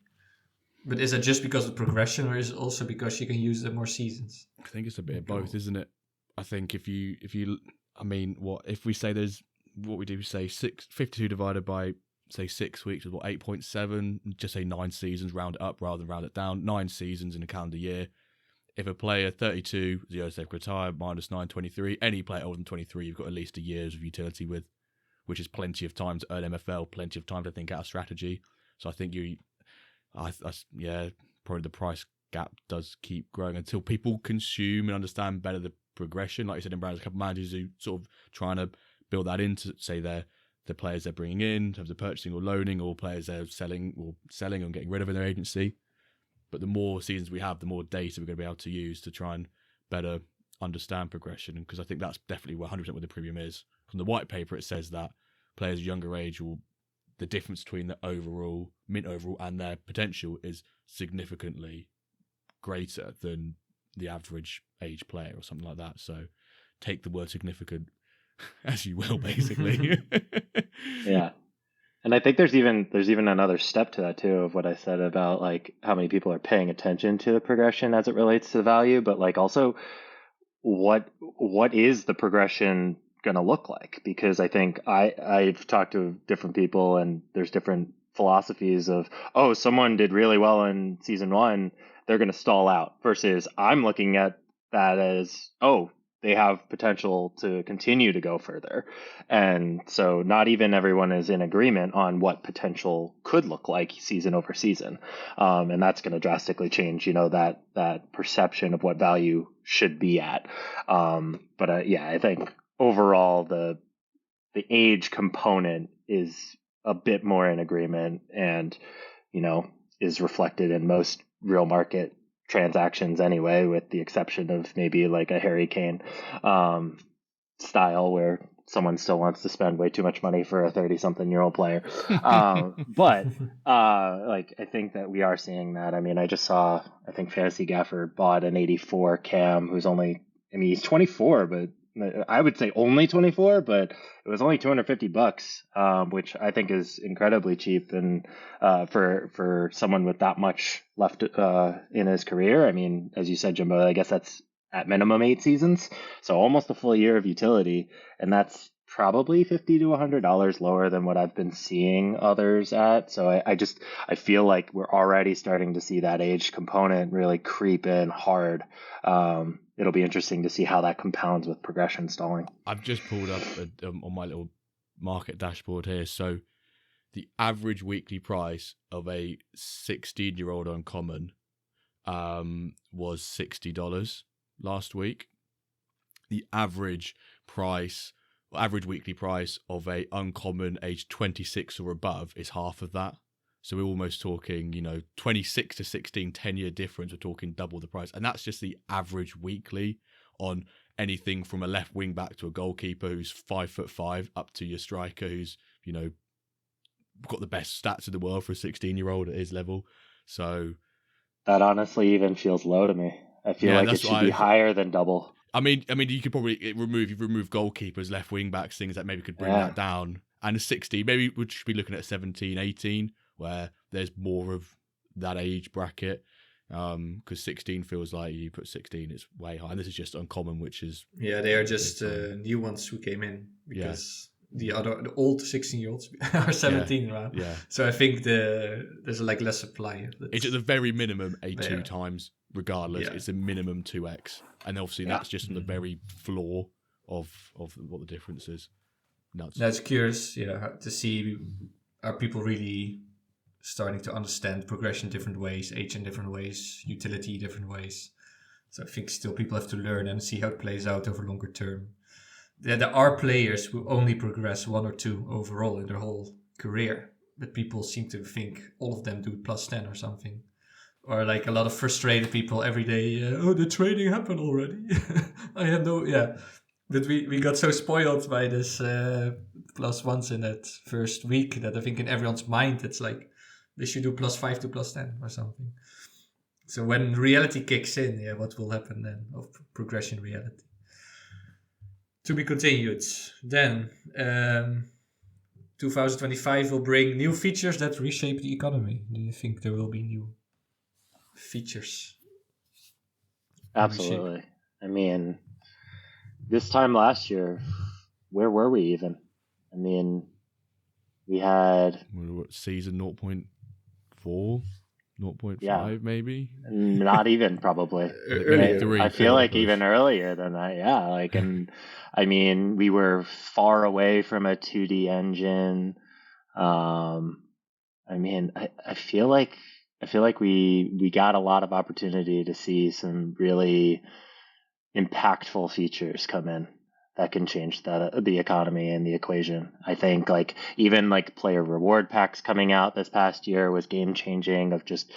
Speaker 2: But is that just because of progression, or is it also because you can use the more seasons?
Speaker 1: I think it's a bit of both, isn't it? I think if we say there's, what we do say 52 divided by, say, 6 weeks is 8.7, just say 9 seasons, round it up rather than round it down, 9 seasons in a calendar year. If a player 32, 0 safe retire, minus 9, 23, any player older than 23, you've got at least a year's of utility with, which is plenty of time to earn MFL, plenty of time to think out a strategy. So I think probably the price gap does keep growing until people consume and understand better the progression. Like you said, in Brandon's, a couple of managers who sort of trying to build that into, say, the players they're bringing in terms of purchasing or loaning, or players they're selling and getting rid of in their agency. But the more seasons we have, the more data we're going to be able to use to try and better understand progression. Because I think that's definitely 100% what the premium is. From the white paper, it says that players younger age the difference between the mint overall and their potential is significantly greater than the average age player or something like that. So take the word significant as you will, basically.
Speaker 3: Yeah. And I think there's even another step to that too, of what I said about like how many people are paying attention to the progression as it relates to the value, but like also what is the progression going to look like? Because I think I've talked to different people, and there's different philosophies of, oh, someone did really well in season one, they're going to stall out, versus I'm looking at that as, oh, they have potential to continue to go further. And so not even everyone is in agreement on what potential could look like season over season. And that's going to drastically change, that perception of what value should be at. But I think overall the age component is a bit more in agreement, and, is reflected in most real market transactions anyway, with the exception of maybe like a Harry Kane style, where someone still wants to spend way too much money for a 30-something-year-old player. But I think that we are seeing that. I mean, I just saw, I think Fantasy Gaffer bought an 84 Cam who's only, he's 24, but I would say only 24, but it was only $250, which I think is incredibly cheap. And for someone with that much left in his career, I mean, as you said, Jimbo, I guess that's at minimum 8 seasons, so almost a full year of utility, and that's probably $50 to $100 lower than what I've been seeing others at. So I feel like we're already starting to see that age component really creep in hard. It'll be interesting to see how that compounds with progression stalling.
Speaker 1: I've just pulled up on my little market dashboard here. So the average weekly price of a 16-year-old uncommon was $60 last week. The average weekly price of a uncommon age 26 or above is half of that. So we're almost talking, 26 to 16, 10-year difference. We're talking double the price. And that's just the average weekly on anything from a left wing back to a goalkeeper who's 5'5" up to your striker who's, got the best stats in the world for a 16-year-old at his level. So
Speaker 3: that honestly even feels low to me. I feel like it should be higher than double.
Speaker 1: I mean, you could probably remove goalkeepers, left wing backs, things that maybe could bring that down. And a 60, maybe we should be looking at 17, 18, where there's more of that age bracket. Because 16 feels like you put 16, it's way high. And this is just uncommon, which is...
Speaker 2: Yeah, they are just new ones who came in. Because the old 16-year-olds are 17 around.
Speaker 1: Yeah.
Speaker 2: So I think there's like less supply.
Speaker 1: It's at the very minimum 2 times, regardless. It's a minimum 2x. And obviously that's just on the very floor of what the difference is. Nuts.
Speaker 2: That's curious, to see, are people really starting to understand progression different ways, age in different ways, utility different ways. So I think still people have to learn and see how it plays out over longer term. There are players who only progress 1 or 2 overall in their whole career, but people seem to think all of them do +10 or something. Or like a lot of frustrated people every day, the trading happened already. I have But we got so spoiled by this +1s in that first week that I think in everyone's mind it's like they should do +5 to +10 or something. So when reality kicks in, what will happen then of progression reality? To be continued. Then 2025 will bring new features that reshape the economy. Do you think there will be new features?
Speaker 3: Absolutely. I mean, this time last year, where were we even? I mean, we had...
Speaker 1: season 0.4, 0.5 maybe?
Speaker 3: Not even, probably. I feel like even earlier than that, and I mean, we were far away from a 2D engine. I mean, I feel like we got a lot of opportunity to see some really impactful features come in that can change the economy and the equation. I think even player reward packs coming out this past year was game changing. Of just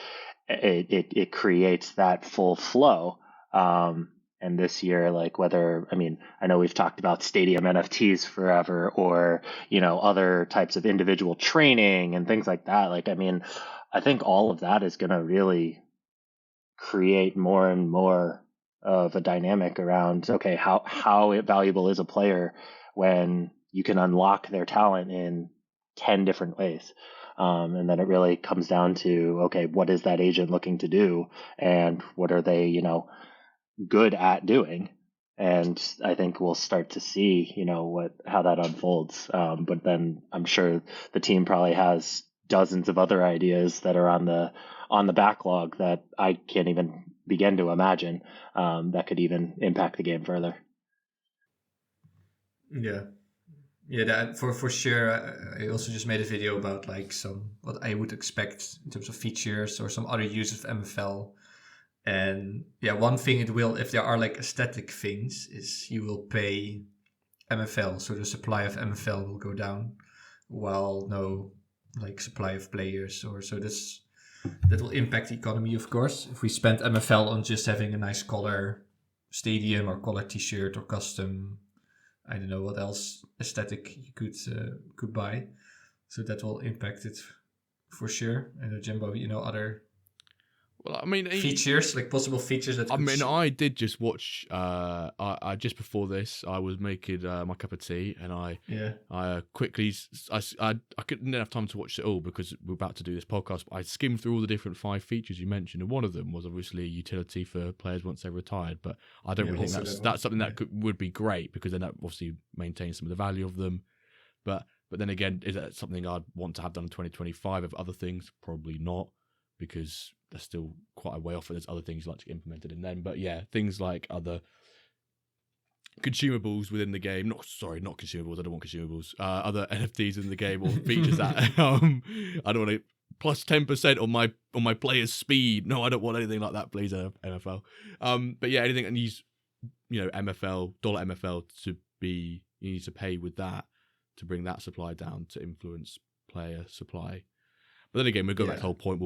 Speaker 3: it creates that full flow. And this year, I know we've talked about stadium NFTs forever, or other types of individual training and things like that. I think all of that is going to really create more and more of a dynamic around, okay, how valuable is a player when you can unlock their talent in 10 different ways. And then it really comes down to, okay, what is that agent looking to do, and what are they, good at doing? And I think we'll start to see, how that unfolds. But then I'm sure the team probably has dozens of other ideas that are on the backlog that I can't even begin to imagine, that could even impact the game further.
Speaker 2: Yeah, that for sure. I also just made a video about like what I would expect in terms of features or some other uses of MFL. And yeah, one thing it will, if there are like aesthetic things, is you will pay MFL, so the supply of MFL will go down, while no like supply of players, or so that will impact the economy, of course. If we spend MFL on just having a nice color stadium or color T-shirt or custom, I don't know what else aesthetic you could buy, so that will impact it for sure. And Jimbo, other
Speaker 1: Well, I mean,
Speaker 2: features, like possible features that.
Speaker 1: I did just watch. I just before this, I was making my cup of tea, and I quickly, I couldn't have time to watch it all because we're about to do this podcast. But I skimmed through all the different 5 features you mentioned, and one of them was obviously utility for players once they're retired. But I don't really think that's something that would be great, because then that obviously maintains some of the value of them. But then again, is that something I'd want to have done in 2025? Of other things, probably not, because they're still quite a way off, and there's other things like to get implemented in them. But yeah, things like other consumables within the game. Not consumables. I don't want consumables. Other NFTs in the game, or features that I don't want to plus 10% on my player's speed. No, I don't want anything like that, please, MFL. But yeah, anything that needs MFL, dollar MFL to be, you need to pay with that to bring that supply down to influence player supply. But then again, we go back to the whole point.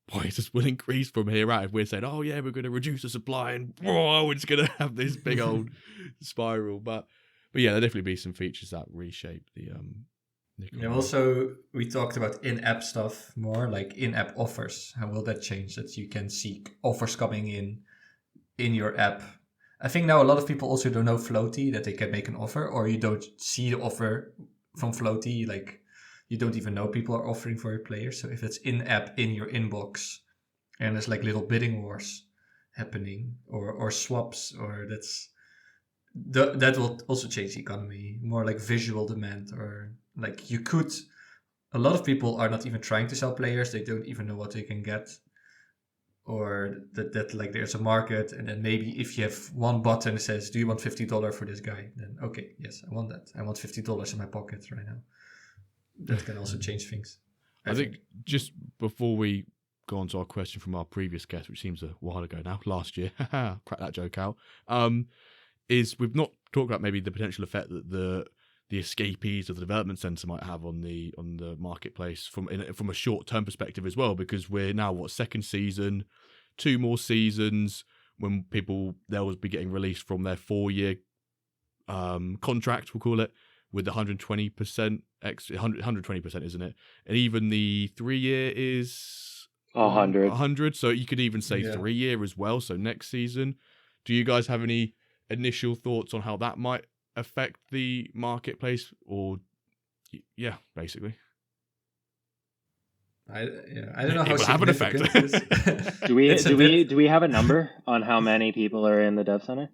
Speaker 1: Prices will increase from here out if we're saying, oh yeah, we're going to reduce the supply and it's going to have this big old spiral. But yeah, there'll definitely be some features that reshape the
Speaker 2: economy. Also, we talked about in-app stuff more, like in-app offers. How will that change? That you can see offers coming in your app. I think now a lot of people also don't know Flowty, that they can make an offer, or you don't see the offer from Flowty, like you don't even know people are offering for your players. So if it's in-app in your inbox and there's like little bidding wars happening or swaps, or that will also change the economy. More like visual demand, or like a lot of people are not even trying to sell players. They don't even know what they can get, or that like there's a market, and then maybe if you have one button that says, do you want $50 for this guy? Then okay, yes, I want that. I want $50 in my pocket right now. That can also change things.
Speaker 1: I think just before we go on to our question from our previous guest, which seems a while ago now, last year, crack that joke out, is we've not talked about maybe the potential effect that the escapees of the development center might have on the marketplace from a short-term perspective as well, because we're now, second season, 2 more seasons, when they'll be getting released from their 4-year contract, we'll call it, with the 120%, 120%, isn't it? And even the 3-year is 100. So you could even say 3-year as well. So next season, do you guys have any initial thoughts on how that might affect the marketplace? Or basically,
Speaker 2: I don't know how
Speaker 1: it will have an effect.
Speaker 3: do we have a number on how many people are in the dev center?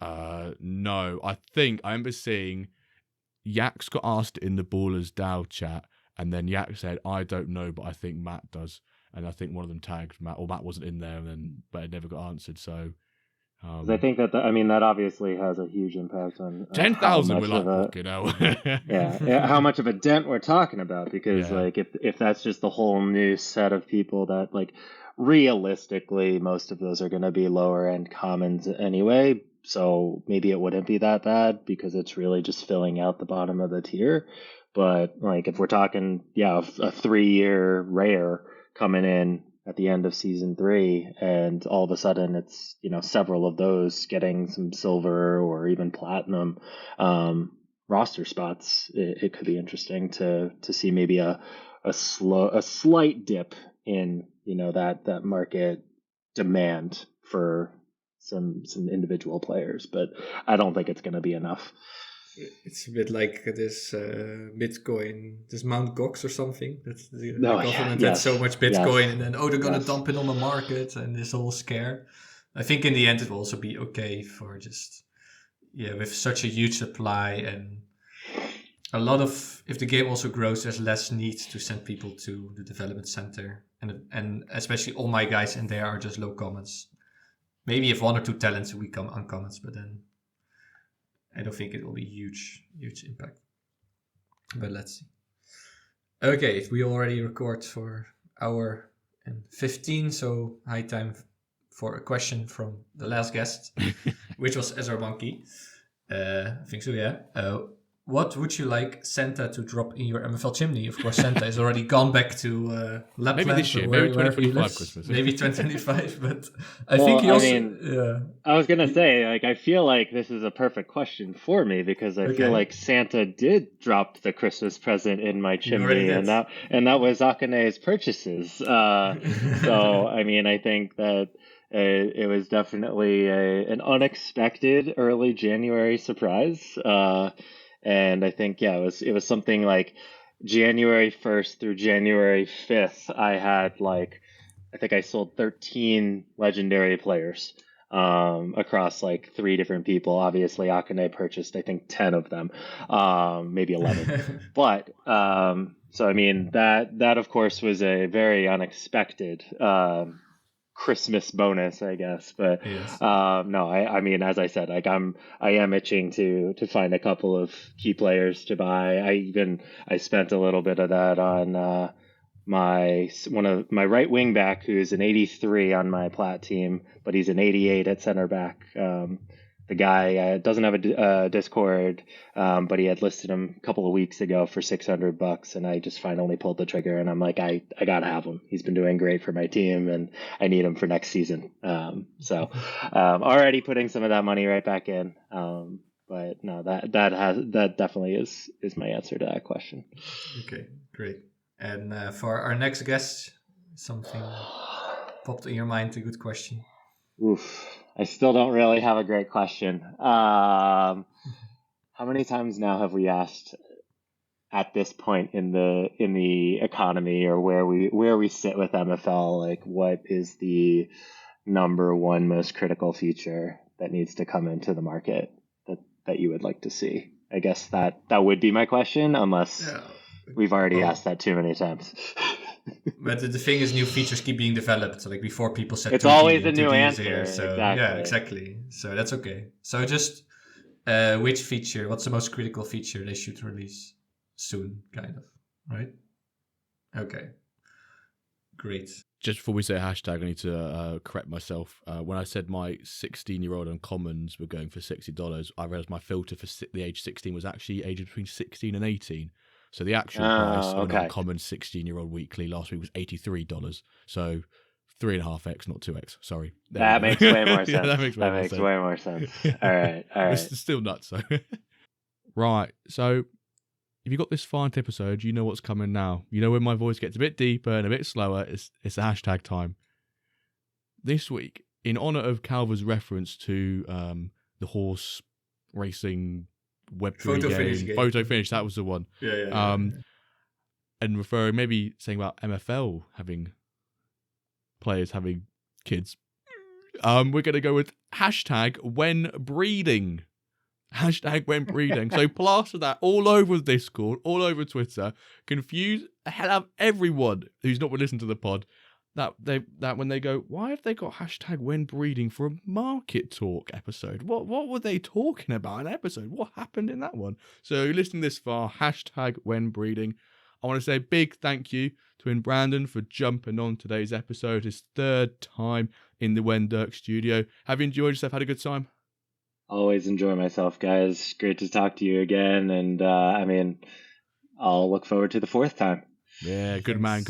Speaker 1: No, I remember seeing Yak's got asked in the Ballers DAO chat, and then Yak said, I don't know, but I think Matt does. And I think one of them tagged Matt, or Matt wasn't in there, but it never got answered. So
Speaker 3: I think that that obviously has a huge impact on
Speaker 1: 10,000. We're like,
Speaker 3: how much of a dent we're talking about, because like if that's just the whole new set of people, that like realistically most of those are going to be lower end commons anyway. So maybe it wouldn't be that bad, because it's really just filling out the bottom of the tier. But like if we're talking, a 3-year rare coming in at the end of season 3, and all of a sudden it's several of those getting some silver or even platinum roster spots, it could be interesting to see maybe a slight dip in that market demand for some individual players, but I don't think it's going to be enough.
Speaker 2: It's a bit like this Bitcoin, this Mount Gox or something. That's the government had so much Bitcoin, and then they're going to dump it on the market, and this whole scare. I think in the end it will also be okay for just with such a huge supply and a lot of, if the game also grows, there's less need to send people to the development center, and especially all my guys in there are just low comments. Maybe if 1 or 2 talents we come uncomments, but then I don't think it will be huge impact. But let's see. Okay, we already record for hour and 15, so high time for a question from the last guest, which was Ezra Monkey. I think so, yeah. What would you like Santa to drop in your MFL chimney? Of course, Santa is already gone back to Lapland.
Speaker 1: Maybe this year, maybe 2025 Christmas.
Speaker 2: Maybe 2025, but I think he also...
Speaker 3: I was going to say, like, I feel like this is a perfect question for me because I feel like Santa did drop the Christmas present in my chimney, and that was Akane's purchases. So, I mean, I think that it was definitely an unexpected early January surprise. And I think, it was something like January 1st through January 5th. I think I sold 13 legendary players across like 3 different people. Obviously, Akane purchased, I think, 10 of them, maybe 11. But so, I mean, that of course was a very unexpected Christmas bonus, I guess, but
Speaker 2: yes.
Speaker 3: No, I mean, as I said, like I am itching to find a couple of key players to buy. I spent a little bit of that on one of my right wing back, who's an 83 on my plat team, but he's an 88 at center back. The guy doesn't have a Discord, but he had listed him a couple of weeks ago for $600, and I just finally pulled the trigger, and I'm like, I gotta have him. He's been doing great for my team, and I need him for next season. So already putting some of that money right back in. But no, that definitely is my answer to that question.
Speaker 2: Okay, great. And for our next guest, something popped in your mind, a good question.
Speaker 3: Oof. I still don't really have a great question. How many times now have we asked at this point in the economy, or where we sit with MFL, like what is the number one most critical feature that needs to come into the market that you would like to see? I guess that would be my question, unless we've already asked that too many times.
Speaker 2: But the thing is, new features keep being developed. So like before, people said
Speaker 3: it's always a new answer.
Speaker 2: Here, so
Speaker 3: exactly.
Speaker 2: Yeah, exactly. So that's okay. So just which feature? What's the most critical feature they should release soon? Kind of, right? Okay. Great.
Speaker 1: Just before we say hashtag, I need to correct myself. When I said my 16-year-old uncommons were going for $60, I realized my filter for the age 16 was actually aged between 16 and 18. So the actual price of an uncommon 16-year-old weekly last week was $83. So 3.5x, not 2x. Sorry.
Speaker 3: That makes way more sense.
Speaker 1: Yeah, that makes
Speaker 3: way more sense. All right.
Speaker 1: It's still nuts, though. Right. So if you got this far into episode, you know what's coming now. You know when my voice gets a bit deeper and a bit slower, it's the hashtag time. This week, in honor of Calva's reference to the horse racing Web3 game. Photo finish, that was the one.
Speaker 2: Yeah.
Speaker 1: And referring, maybe saying about MFL having players having kids. We're going to go with hashtag when breeding. Hashtag when breeding. So plaster that all over Discord, all over Twitter, confuse the hell out of everyone who's not been listening to the pod. That when they go, why have they got hashtag when breeding for a market talk episode? What were they talking about in an episode? What happened in that one? So listening this far, hashtag when breeding. I want to say a big thank you to Embrandon for jumping on today's episode, his 3rd time in the WenDirk studio. Have you enjoyed yourself? Had a good time?
Speaker 3: Always enjoy myself, guys. Great to talk to you again. And I mean, I'll look forward to the 4th time.
Speaker 1: Yeah, good man.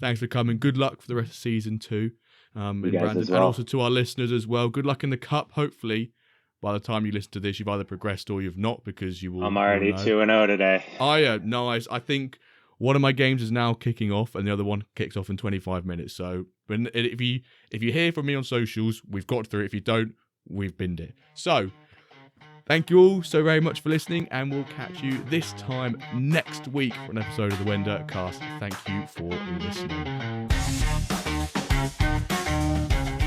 Speaker 1: Thanks for coming. Good luck for the rest of season 2. And also to our listeners as well. Good luck in the cup. Hopefully, by the time you listen to this, you've either progressed or you've not, because you will.
Speaker 3: I'm already 2-0 today.
Speaker 1: Oh yeah, nice. I think one of my games is now kicking off, and the other one kicks off in 25 minutes. So, if you hear from me on socials, we've got through it. If you don't, we've binned it. So. Thank you all so very much for listening, and we'll catch you this time next week for an episode of the WenDirk Cast. Thank you for listening.